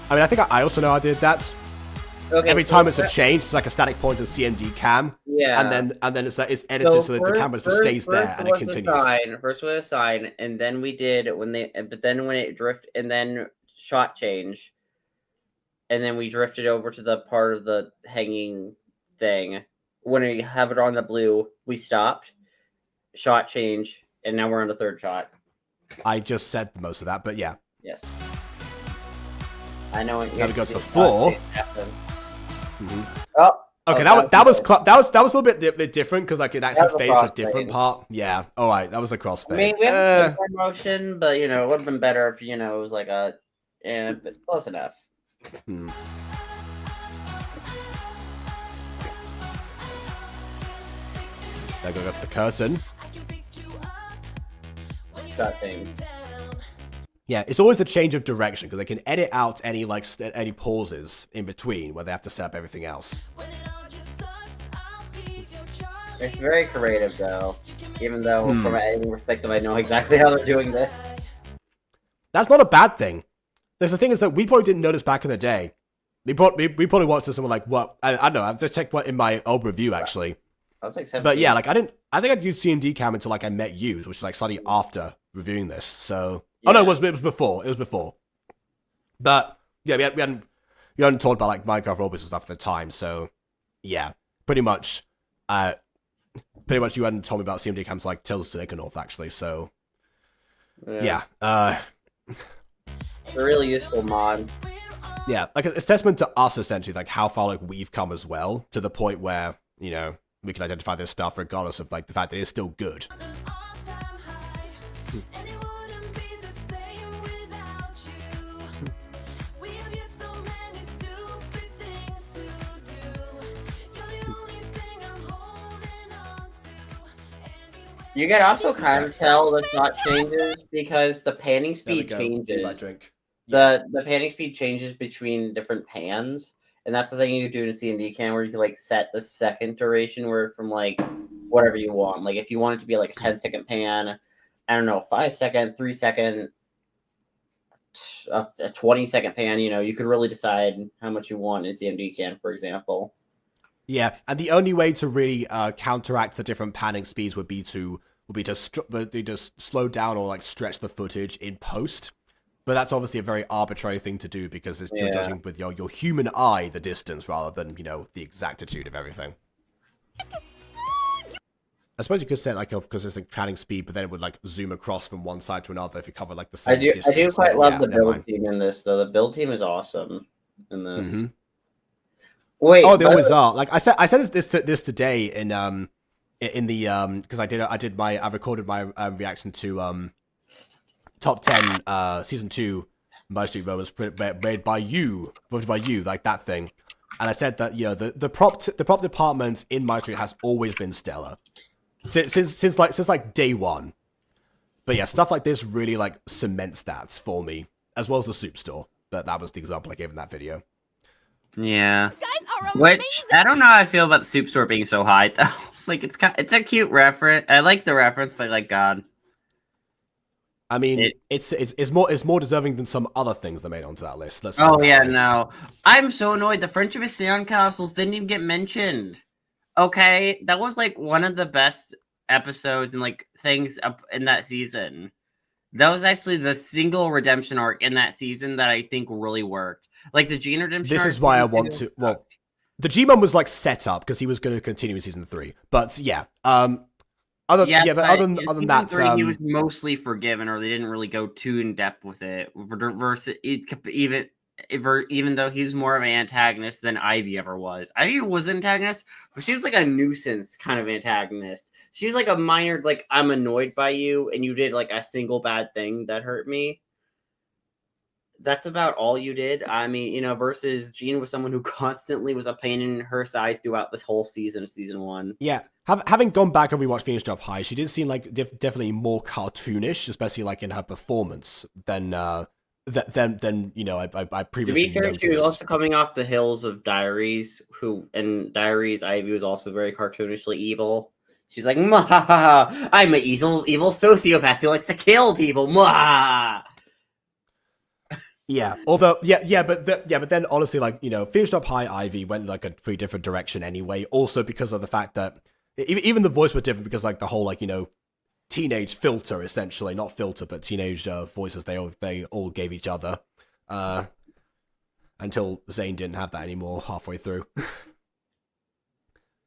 I mean, I think I also know I did that. Okay, Every so time it's a change, it's like a static point of CMD cam. Yeah. And then it's edited so that the camera just stays there and it continues. First was a sign, and then we did when it drifted, and then shot change, and then we drifted over to the part of the hanging thing. When we have it on the blue, we stopped, shot change, and now we're on the third shot. I just said most of that, but yeah. Yes. I know. Now it goes to the floor. Oh. Okay, that was a little bit different because like it actually fades a different part. Yeah. All right, that was a crossfade. I mean, we have some motion, but it would have been better if it was like but close enough. There goes the curtain. That thing. Yeah, it's always the change of direction because they can edit out any any pauses in between where they have to set up everything else. It's very creative though, even though from an editing perspective, I know exactly how they're doing this. That's not a bad thing. There's the thing is that we probably didn't notice back in the day. We probably watched this and were like, what? I don't know. I've just checked what in my old review actually. I was like 17. But yeah, like I think I'd used CMD cam until like I met you, which was like slightly after reviewing this. So yeah. Oh no, it was before. It was before. But yeah, we hadn't talked about like Minecraft roleplays and stuff at the time. So yeah, pretty much you hadn't told me about CMD cams like Tales of North actually. So yeah, it's a really useful mod. Yeah, like it's testament to us essentially, like how far like we've come as well, to the point where we can identify this stuff regardless of like the fact that it's still good. You can also This kind is of tell so the shot changes because the panning There we speed go. Leave that changes. drink. The panning speed changes between different pans, and that's the thing you do in C&D Can, where you can like set the second duration where from like whatever you want. Like if you want it to be like a 10-second pan, I don't know, 5-second, 3-second, a 20-second pan. You know, you could really decide how much you want in CMD Can, for example. Yeah, and the only way to really counteract the different panning speeds would be to just slow down or like stretch the footage in post. But that's obviously a very arbitrary thing to do because you're judging with your human eye the distance rather than the exactitude of everything. I suppose you could say like because it's like panning speed, but then it would like zoom across from one side to another if you cover like the same distance. I do quite love the build team in this, though. The build team is awesome in this. Mm-hmm. Wait, oh, they always are. Like I said this today in the because I recorded my reaction to top 10 season 2 MyStreet moments made by you, voted by you, like that thing. And I said that the prop department in MyStreet has always been stellar since like day one. But yeah, stuff like this really like cements that for me, as well as the soup store. But that was the example I gave in that video. Yeah. You guys are amazing. Which I don't know how I feel about the soup store being so high though. Like it's a cute reference. I like the reference, but like God. I mean, it's more deserving than some other things that made onto that list. No. I'm so annoyed. The Friendship of Sandcastles didn't even get mentioned. Okay, that was like one of the best episodes and like things up in that season. That was actually the single redemption arc in that season that I think really worked. Like the Gene redemption. This is why I want to. Well, the G-Man was like set up because he was going to continue in season 3. But yeah, other than that, 3, he was mostly forgiven, or they didn't really go too in depth with it. Versus even though he was more of an antagonist than Ivy ever was. Ivy was an antagonist, but she was like a nuisance kind of antagonist. She was like a minor, like, I'm annoyed by you, and you did like a single bad thing that hurt me. That's about all you did. I mean, versus Jean was someone who constantly was a pain in her side throughout this whole season, season 1. Yeah, having gone back and rewatched Phoenix Job High, she did seem like definitely more cartoonish, especially like in her performance than I previously To be fair, noticed. she was also coming off the hills of Diaries, Diaries, Ivy was also very cartoonishly evil. She's like, I'm an evil sociopath who likes to kill people. Mwah! Yeah, although but then honestly, like Finished Up High Ivy went like a pretty different direction anyway. Also because of the fact that even the voice was different because like the whole like teenage filter essentially, not filter but teenage voices they all gave each other, until Zane didn't have that anymore halfway through.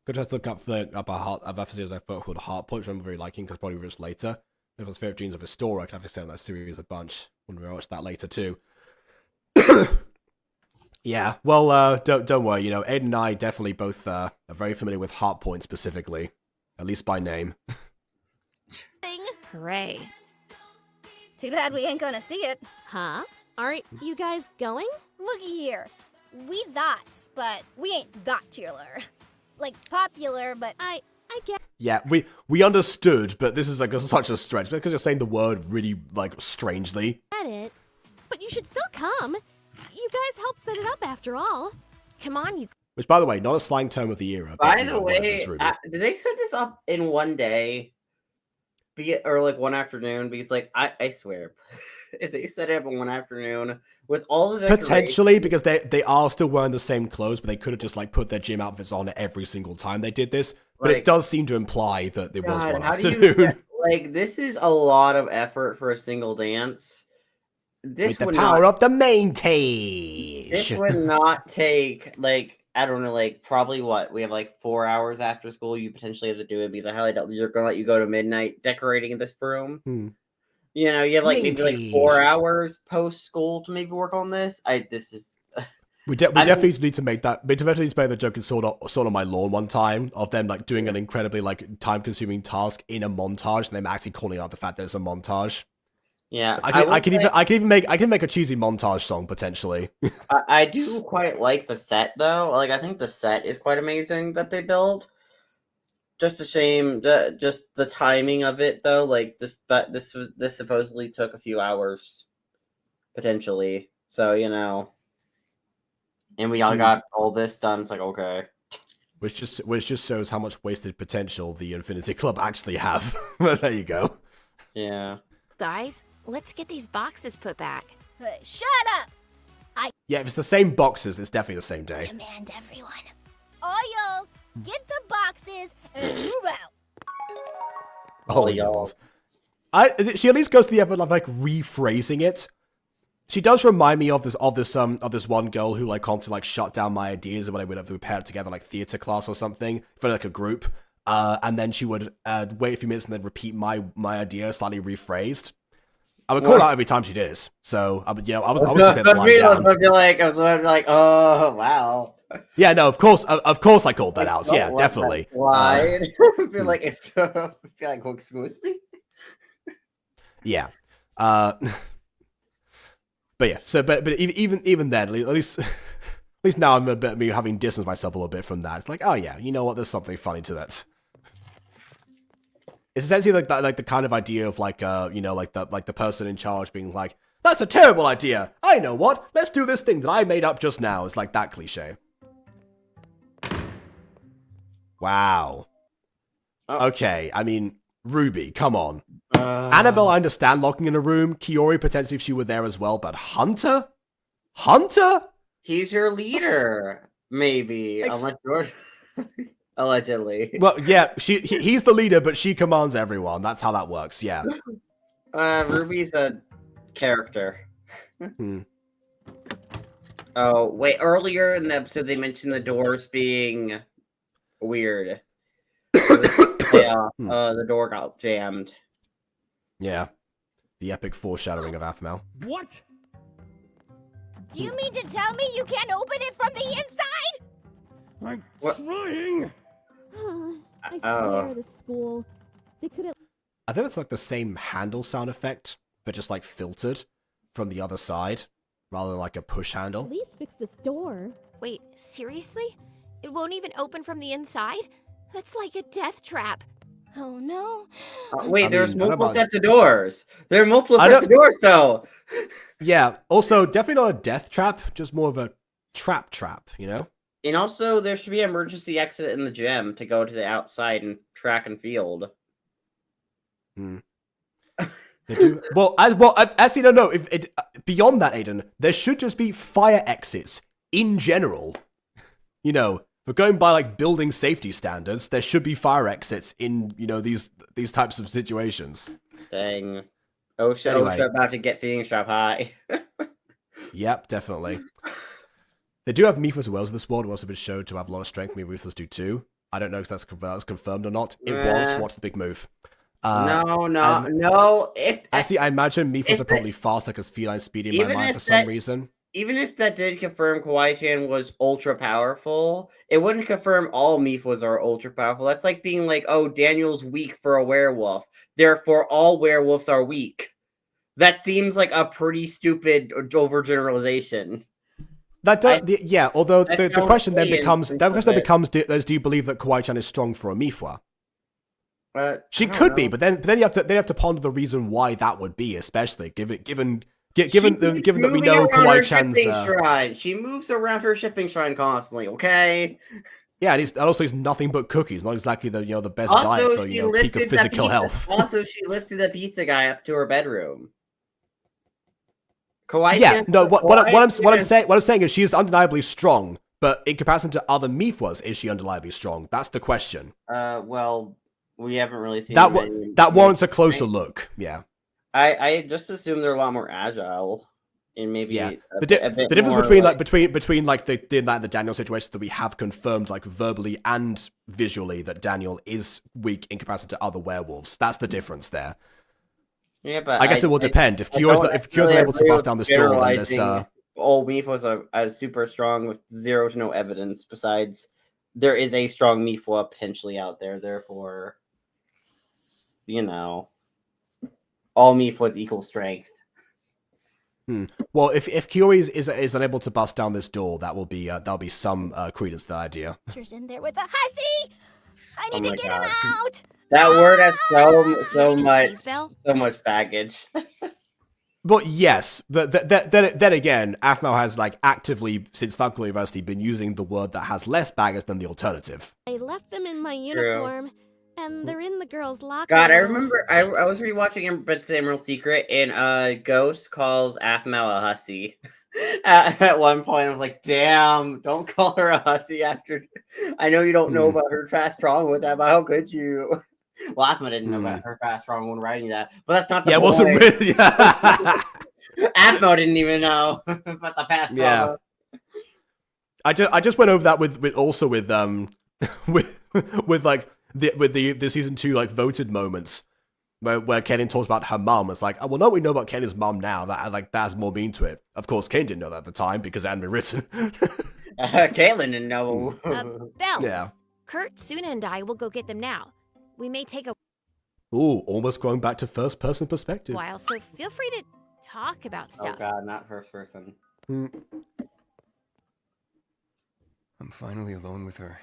Could just look up a episode I thought called Heart Point, which I'm very liking because probably just later. If it was favorite genes of Historia, I could have to say on that series a bunch when we watch that later too. Yeah, well, don't worry. Aiden and I definitely both are very familiar with Heart Point specifically, at least by name. Hooray. Too bad we ain't gonna see it. Huh? Aren't you guys going? Looky here. We thought, but we ain't that cheerler. Like, popular, but I get. Yeah, we understood, but this is like such a stretch because you're saying the word really like strangely. It. But you should still come. You guys helped set it up after all. Come on, you. Which, by the way, not a slang term of the era. By the way, did they set this up in one day? Or like one afternoon? Because like I swear, if they set it up in one afternoon with all the potentially because they are still wearing the same clothes, but they could have just like put their gym outfits on every single time they did this. But it does seem to imply that it was one afternoon. Like this is a lot of effort for a single dance. This with the power of the main tage. This would not take like. I don't know, like, probably we have like 4 hours after school you potentially have to do it because I highly doubt you're going to let you go to midnight decorating this room. You have like maybe like 4 hours post school to maybe work on this. We definitely need to make that. We definitely need to make the joke in Sword on My Lawn one time of them like doing an incredibly like time consuming task in a montage and them actually calling out the fact that it's a montage. Yeah, I can make a cheesy montage song potentially. I do quite like the set though. Like I think the set is quite amazing that they built. just a shame. Just the timing of it, though. Like this supposedly took a few hours, potentially. So and we all got all this done. It's like okay. Which just shows how much wasted potential the Infinity Club actually have. There you go. Yeah. Guys, let's get these boxes put back. Shut up! Yeah, if it's the same boxes, it's definitely the same day. Command everyone. All y'alls, get the boxes and move out. Oh, y'all. She at least goes to the effort of like rephrasing it. She does remind me of this one girl who like constantly like shut down my ideas when I would have to pair it together like theater class or something for like a group. And then she would wait a few minutes and then repeat my idea slightly rephrased. I would call her out every time she did this. So I was gonna say the line down. I was like, oh wow. Yeah, no, of course I called that out. Yeah, definitely. Why? I feel like excuse me. Yeah. But yeah, but even then, at least now I'm a bit me having distanced myself a little bit from that. It's like, oh yeah, you know what? There's something funny to that. It's essentially like that, like the kind of idea of like like the person in charge being like, that's a terrible idea. I know what? Let's do this thing that I made up just now. It's like that cliche. Wow. Oh. Okay, I mean, Ruby, come on. Annabelle, I understand locking in a room. Kiori, potentially if she were there as well, but Hunter? Hunter? He's your leader, maybe. Unless you're... Allegedly. Well, yeah, he's the leader, but she commands everyone. That's how that works, yeah. Ruby's a character. Oh, wait, earlier in the episode they mentioned the doors being weird. The door got jammed. Yeah. The epic foreshadowing of aphmau. What? Do you mean to tell me you can't open it from the inside? I'm trying. I swear, this school. They could have. I think it's like the same handle sound effect, but just like filtered from the other side, rather than like a push handle. At least fix this door. Wait, seriously? It won't even open from the inside? That's like a death trap. Oh no. Wait, there's multiple sets of doors. There are multiple sets of doors, though. Yeah, also, definitely not a death trap, just more of a trap, you know? And also, there should be an emergency exit in the gym to go to the outside and track and field. Actually, no. If beyond that, Aiden, there should just be fire exits in general. You know, but going by like building safety standards, there should be fire exits in these types of situations. Dang. OSHA about to get feeding strap high. Yep, definitely. They do have Mifas Wells in this world, who also been shown to have a lot of strength. Maybe Mifas do too. I don't know if that's confirmed or not. It was. Watch the big move. No. Actually, I imagine Mifas are probably faster because feline speed in my mind for some reason. Even if that did confirm Kawaii-chan was ultra powerful, it wouldn't confirm all Mifas are ultra powerful. That's like being like, oh, Daniel's weak for a werewolf. Therefore, all werewolves are weak. That seems like a pretty stupid overgeneralization. Yeah. Although the question then becomes, do you believe that Kawaii-chan is strong for a Mifwa? She could be, but then you have to ponder the reason why that would be, especially given that we know Kawaii-chan's she moves around her shipping shrine constantly. Okay. Yeah, and also he's nothing but cookies. Not exactly the best diet for peak of physical health. Also, she lifted the pizza guy up to her bedroom. Yeah, no. What I'm saying is she is undeniably strong, but in comparison to other Mifwas, is she undeniably strong? That's the question. Well, we haven't really seen that warrants a closer look. Yeah. I just assume they're a lot more agile, and maybe the difference between the Daniel situation that we have confirmed like verbally and visually that Daniel is weak in comparison to other werewolves. That's the difference there. Yeah, but I guess it will depend. If Kyo's able to bust down this door, then this all Mifwas are super strong with zero to no evidence. Besides, there is a strong Mifwa potentially out there. Therefore, all Mifwas equal strength. Well, if Kiori is unable to bust down this door, that'll be some credence to that idea. In there with a hussy. I Oh need my to get him God. out. That word has so Tease bell? much baggage. But yes, then again, aphmau has like actively, since Falcon University, been using the word that has less baggage than the alternative. I left them in my uniform, and they're in the girls' locker God, I now. remember I was rewatching Emerald Secret, and Ghost calls aphmau a hussy. At one point, I was like, "Damn, don't call her a hussy." After, I know you don't know about her fast strong with that, but how could you? Well, aphmau didn't know about her fast strong when writing that, but that's not the point. It wasn't really. aphmau didn't even know about the fast strong. Yeah. I just went over that with with like the season 2 like voted moments where Kenan talks about her mom. It's like, oh, well, no, we know about Kenan's mom now. That has more meaning to it. Of course, Ken didn't know that at the time because it hadn't been written. Caitlin didn't know. Belle. Yeah. Kurt, Suna, and I will go get them now. We may take a Ooh, almost going back to first-person perspective. while, so feel free to talk about stuff. Oh God, not first person. I'm finally alone with her.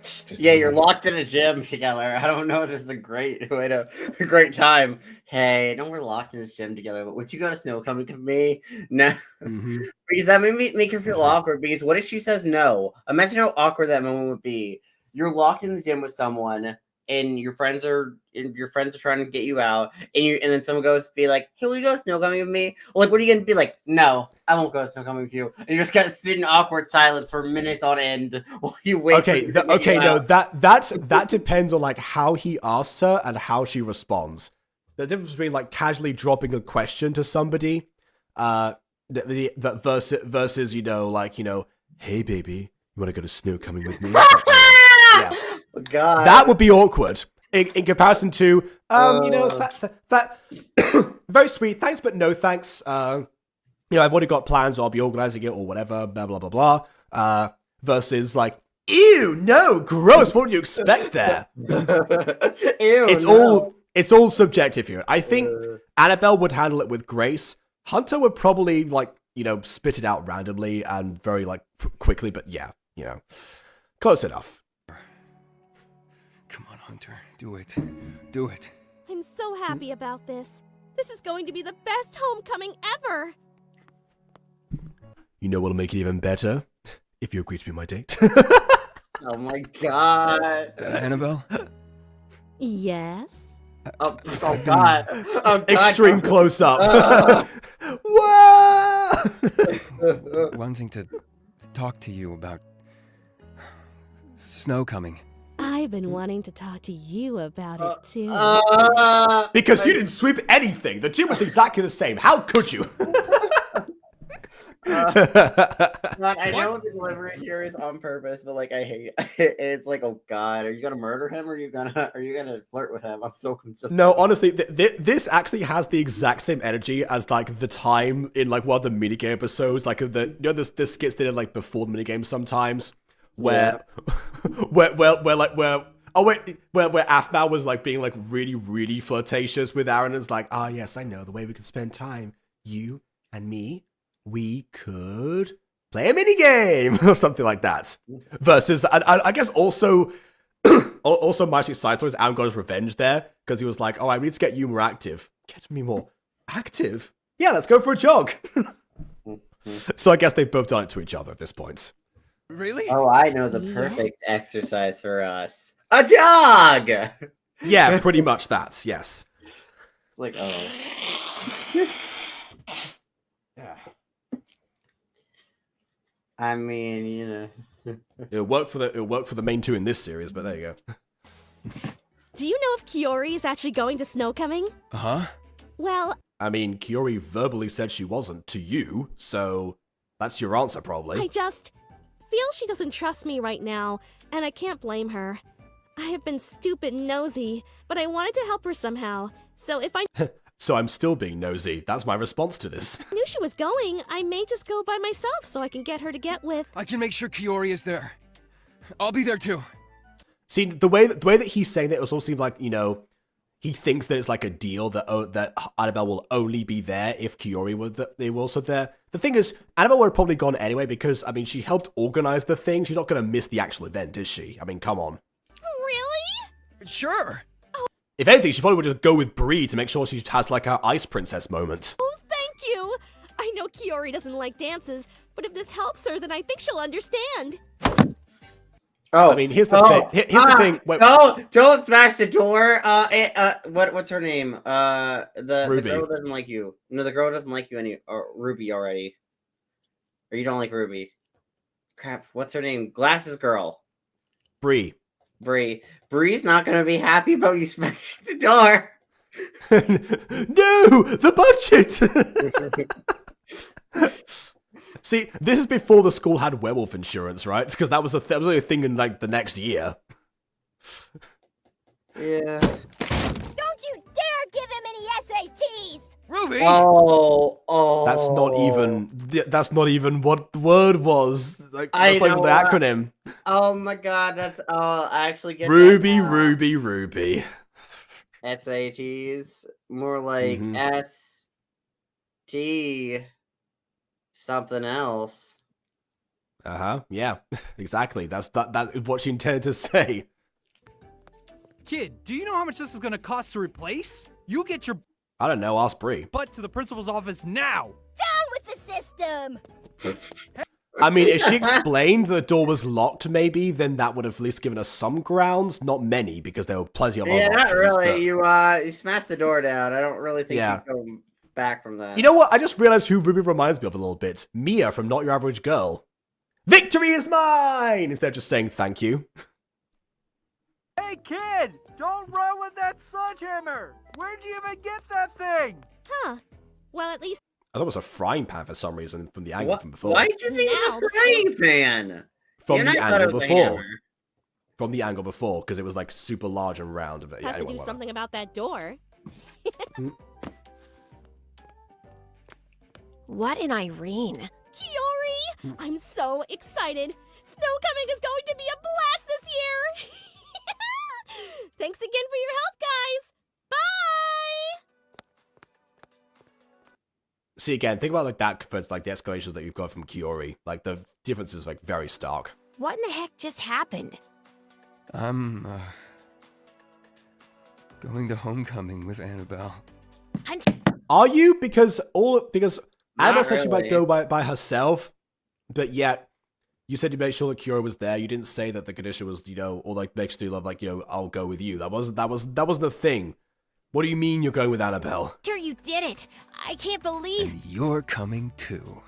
Just Yeah, me. you're locked in a gym together. I don't know. This is a great great time. Hey, no, we're locked in this gym together. But would you go to Snowcoming with me? No, because that made me make her feel awkward. Because what if she says no? Imagine how awkward that moment would be. You're locked in the gym with someone, and your friends are trying to get you out, and then someone goes to be like, "Hey, will you go Snowcoming with me?" Like, what are you gonna be like? No, I won't go Snowcoming with you. And you're just gonna sit in awkward silence for minutes on end while you wait. Okay, that depends on like how he asks her and how she responds. The difference between like casually dropping a question to somebody, versus hey baby, you want to go to Snowcoming with me? Yeah. Oh, God, that would be awkward in comparison to that very sweet, thanks but no thanks. I've already got plans, or I'll be organizing it or whatever, blah blah blah blah. Versus like, ew, no, gross. What would you expect there? Ew, it's all subjective here. I think Annabelle would handle it with grace. Hunter would probably spit it out randomly and very quickly, but yeah, close enough. Come on, Hunter. Do it. Do it. I'm so happy about this. This is going to be the best homecoming ever. You know what'll make it even better? If you agree to be my date. Oh my God. Annabelle? Yes. Oh God. Oh, God. Extreme close up. Whoa! Wanting to talk to you about Snowcoming. I've been wanting to talk to you about it too. Because you didn't sweep anything. The gym was exactly the same. How could you? God, I know the delivery here is on purpose, but I hate it. It's like, oh God, are you gonna murder him, or are you gonna flirt with him? I'm so concerned. No, honestly, this actually has the exact same energy as the time in one of the minigame episodes, the skits they did before the minigame sometimes, where where aphmau was being really really flirtatious with Aaron, and is like, ah yes, I know the way we can spend time, you and me. We could play a minigame or something like that. Versus, I guess also MyStreet side stories, Aaron got his revenge there because he was like, oh, I need to get you more active. Get me more active? Yeah, let's go for a jog. So I guess they've both done it to each other at this point. Really? Oh, I know the perfect exercise for us. A jog! Yeah, pretty much that, yes. It's like, oh. Yeah. I mean, It'll work for the main two in this series, but there you go. Do you know if Kiori is actually going to Snowcoming? Uh-huh. Well, I mean, Kiori verbally said she wasn't to you, so that's your answer probably. I just feel she doesn't trust me right now, and I can't blame her. I have been stupid and nosy, but I wanted to help her somehow. So if I So I'm still being nosy. That's my response to this. knew she was going, I may just go by myself so I can get her to get with. I can make sure Kiori is there. I'll be there too. See, the way that he's saying that, it also seems like, he thinks that it's like a deal that Annabelle will only be there if Kiori were also there. The thing is, Annabelle would have probably gone anyway because, I mean, she helped organize the thing. She's not going to miss the actual event, is she? I mean, come on. Sure. If anything, she probably would just go with Bree to make sure she has like her ice princess moment. Oh, thank you! I know Kiori doesn't like dances, but if this helps her, then I think she'll understand. Oh, I mean, here's the thing. Here's the thing. Wait, don't smash the door. What's her name? The Ruby. girl doesn't like you. No, the girl doesn't like you Ruby already. Or you don't like Ruby. Crap, what's her name? Glasses girl. Bree. Bree's not gonna be happy about you smashing the door. No, the budget. See, this is before the school had werewolf insurance, right? Because that was only a thing in like the next year. Yeah. Don't you dare give him any SATs! Ruby! Oh. That's not even what the word was. Like, that's not even the acronym. Oh my god, I actually get Ruby, that now. Ruby. SATs. More like ST something else. Yeah, exactly. That is what she intended to say. Kid, do you know how much this is gonna cost to replace? You get your I don't know, ask Bree. butt to the principal's office now! Down with the system! I mean, if she explained the door was locked, maybe, then that would have at least given us some grounds. Not many, because there were plenty of other options. Not really. But... You smashed the door down. I don't really think you go back from that. You know what? I just realized who Ruby reminds me of a little bit. Mia from Not Your Average Girl. Victory is mine! Instead of just saying thank you. Hey kid! Don't run with that sledgehammer! Where'd you even get that thing? Huh. Well, at least I thought it was a frying pan for some reason from the angle from before. Why did you think it was a frying pan? From the angle before. From the angle before, because it was like super large and round. But, has to do something about that door. What in Irene? Kiori! I'm so excited! Snowcoming is going to be a blast this year! Thanks again for your help, guys! Bye! See, again, think about like that compared to like the escalations that you've got from Kiori. Like the difference is like very stark. What in the heck just happened? I'm going to homecoming with Annabelle. Are you? Because Annabelle said she really. might go by herself, but yet you said you made sure that Kiori was there. You didn't say that the condition was, or like makes you love, like, I'll go with you. That wasn't a thing. What do you mean you're going with Annabelle? Sure, you did it. I can't believe. And you're coming too.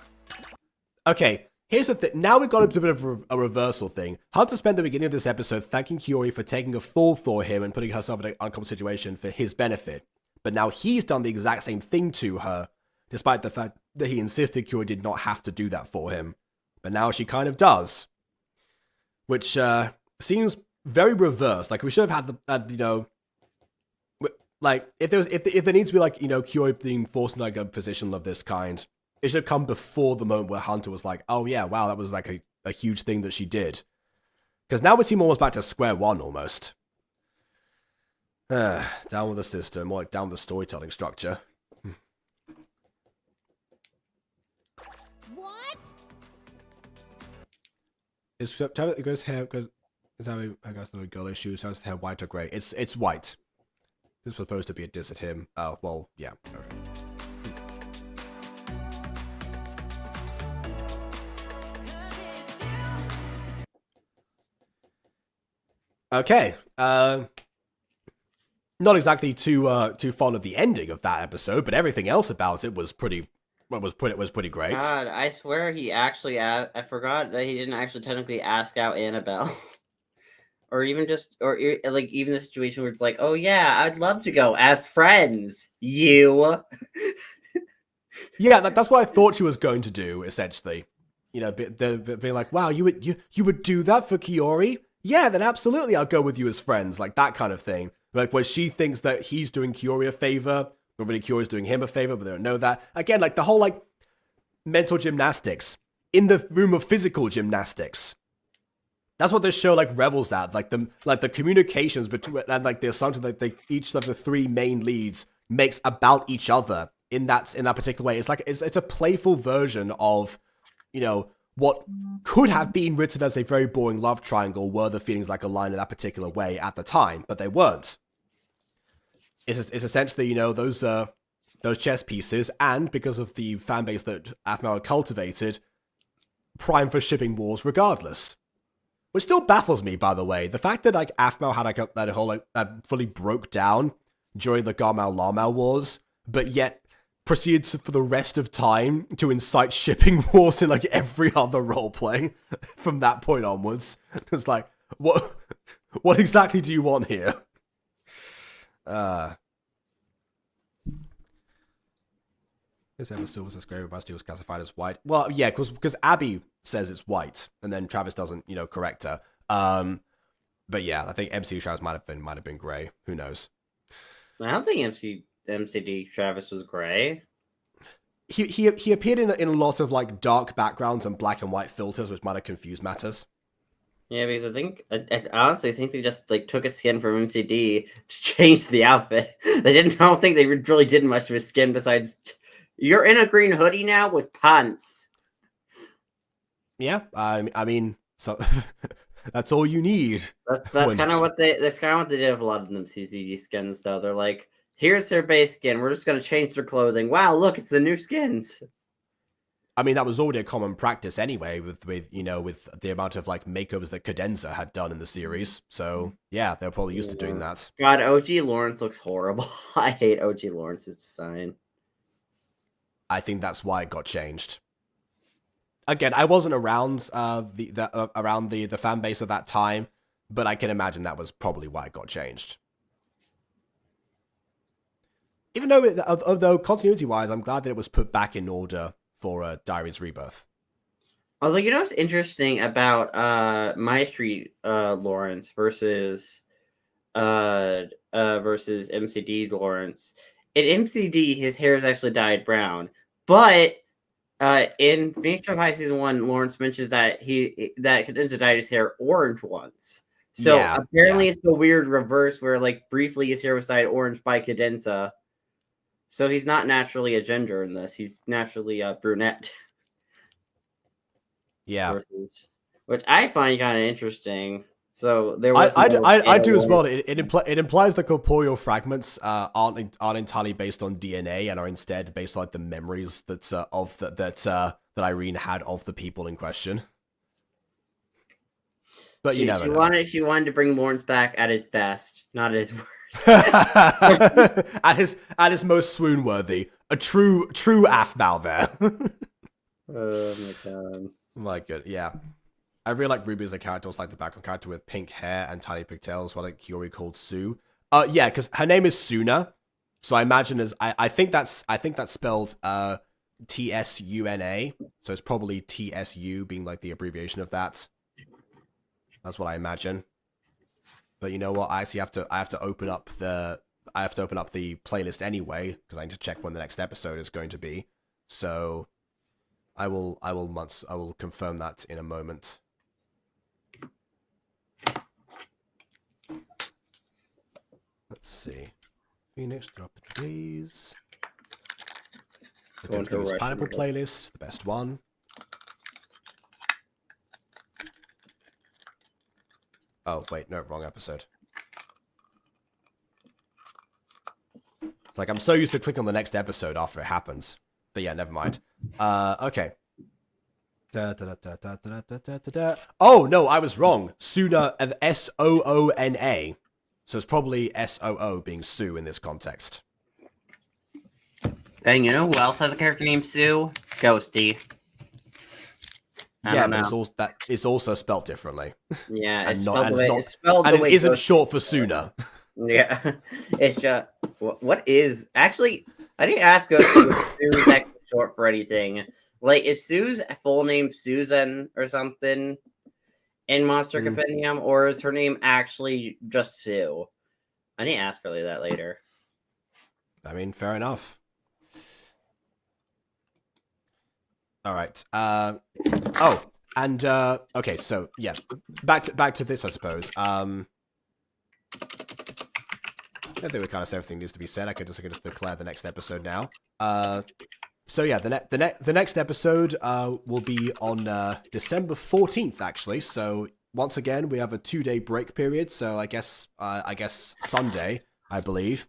Okay, here's the thing. Now we've got a bit of a reversal thing. Hunter spent the beginning of this episode thanking Kiori for taking a fall for him and putting herself in an uncomfortable situation for his benefit. But now he's done the exact same thing to her, despite the fact that he insisted Kiori did not have to do that for him. But now she kind of does. Which seems very reversed. Like, we should have had like, if there needs to be, like, Kiori being forced into, like, a position of this kind, it should have come before the moment where Hunter was like, oh yeah, wow, that was, like, a huge thing that she did. Because now we seem almost back to square one, almost. Down with the system, or, like, down with the storytelling structure. What? It goes hair, is having, I guess, no girl issues, so it's hair white or grey. It's white. This was supposed to be a diss at him. Oh, well, yeah. Okay. Not exactly too fond of the ending of that episode, but everything else about it was pretty great. God, I swear he actually asked. I forgot that he didn't actually technically ask out Annabelle. Or even even the situation where it's like, oh yeah, I'd love to go as friends. You. Yeah, that's what I thought she was going to do. Essentially, being like, wow, you would do that for Kiori? Yeah, then absolutely, I'll go with you as friends, like that kind of thing. Like where she thinks that he's doing Kiori a favor, but really Kiori's doing him a favor, but they don't know that. Again, like the whole like mental gymnastics in the room of physical gymnastics. That's what this show like revels at, like the communications between and like the assumption that each of the three main leads makes about each other in that particular way. It's like it's a playful version of, what could have been written as a very boring love triangle were the feelings like aligned in that particular way at the time, but they weren't. It's essentially, you know, those chess pieces, and because of the fan base that aphmau had cultivated, prime for shipping wars regardless. Which still baffles me, by the way. The fact that like aphmau had like that whole like that fully broke down during the Garmau-Larmau wars, but yet proceeded for the rest of time to incite shipping wars in like every other roleplay from that point onwards. It's like, what exactly do you want here? This episode was great. MyStreet was classified as white. Well, yeah, because Abby says it's white, and then Travis doesn't, you know, correct her. But yeah, I think MCD Travis might have been gray. Who knows? I don't think MCD Travis was gray. He appeared in a lot of like dark backgrounds and black and white filters, which might have confused matters. Yeah, because I honestly think they just like took a skin from MCD to change the outfit. I don't think they really did much to his skin besides you're in a green hoodie now with pants. Yeah, I mean, so that's all you need. That's kind of what they did with a lot of them CCD skins, though. They're like, here's their base skin. We're just gonna change their clothing. Wow, look, it's the new skins. I mean, that was already a common practice anyway, with the amount of like makeovers that Cadenza had done in the series. So yeah, they're probably used to doing that. God, OG Lawrence looks horrible. I hate OG Lawrence's design. I think that's why it got changed. Again, I wasn't around the fan base at that time, but I can imagine that was probably why it got changed. Even though continuity-wise, I'm glad that it was put back in order for Diary's Rebirth. Although, you know what's interesting about MyStreet Lawrence versus MCD Lawrence. In MCD, his hair is actually dyed brown, but in Phoenix Wright High Season 1, Lawrence mentions that Cadenza dyed his hair orange once. So apparently it's the weird reverse where like briefly his hair was dyed orange by Cadenza. So he's not naturally a ginger in this. He's naturally a brunette. Yeah. Which I find kind of interesting. So there was I do as well. It implies the corporeal fragments aren't entirely based on DNA and are instead based on like the memories that Irene had of the people in question. But you never know. She wanted to bring Lawrence back at his best, not at his worst. at his most swoon worthy. A true aphmau there. Oh my god. My god, yeah. I really like Ruby as a character. It's like the background character with pink hair and tiny pigtails, what like Kiori called Sue. Yeah, because her name is Suna, so I imagine I think that's spelled Tsuna, so it's probably TSU being like the abbreviation of that. That's what I imagine. But you know what? I actually have to open up the playlist anyway because I need to check when the next episode is going to be. So I will confirm that in a moment. Let's see. Phoenix drop it, please. The Confused Pineapple playlist, the best one. Oh, wait, no, wrong episode. It's like I'm so used to clicking on the next episode after it happens. But yeah, never mind. Okay. Oh, no, I was wrong. Suna, Soona. So it's probably Soo being Sue in this context. And you know who else has a character named Sue? Ghosty. Yeah, but it's also spelled differently. Yeah, it's it isn't short for Suna. Yeah, it's just what is actually. I didn't ask if Sue's actually short for anything. Like, is Sue's full name Susan or something in Monster Compendium, or is her name actually just Sue? I need to ask her that later. I mean, fair enough. All right. Okay, so yeah, back to this, I suppose. I think we kind of said everything needs to be said. I could just declare the next episode now. So yeah, the next episode will be on December 14th, actually. So once again, we have a 2-day break period. So I guess Sunday, I believe.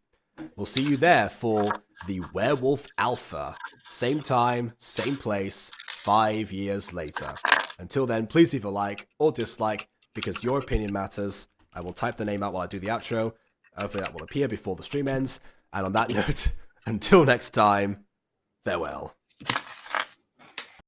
We'll see you there for the Werewolf Alpha. Same time, same place, 5 years later. Until then, please leave a like or dislike, because your opinion matters. I will type the name out while I do the outro. Hopefully that will appear before the stream ends. And on that note, until next time, farewell.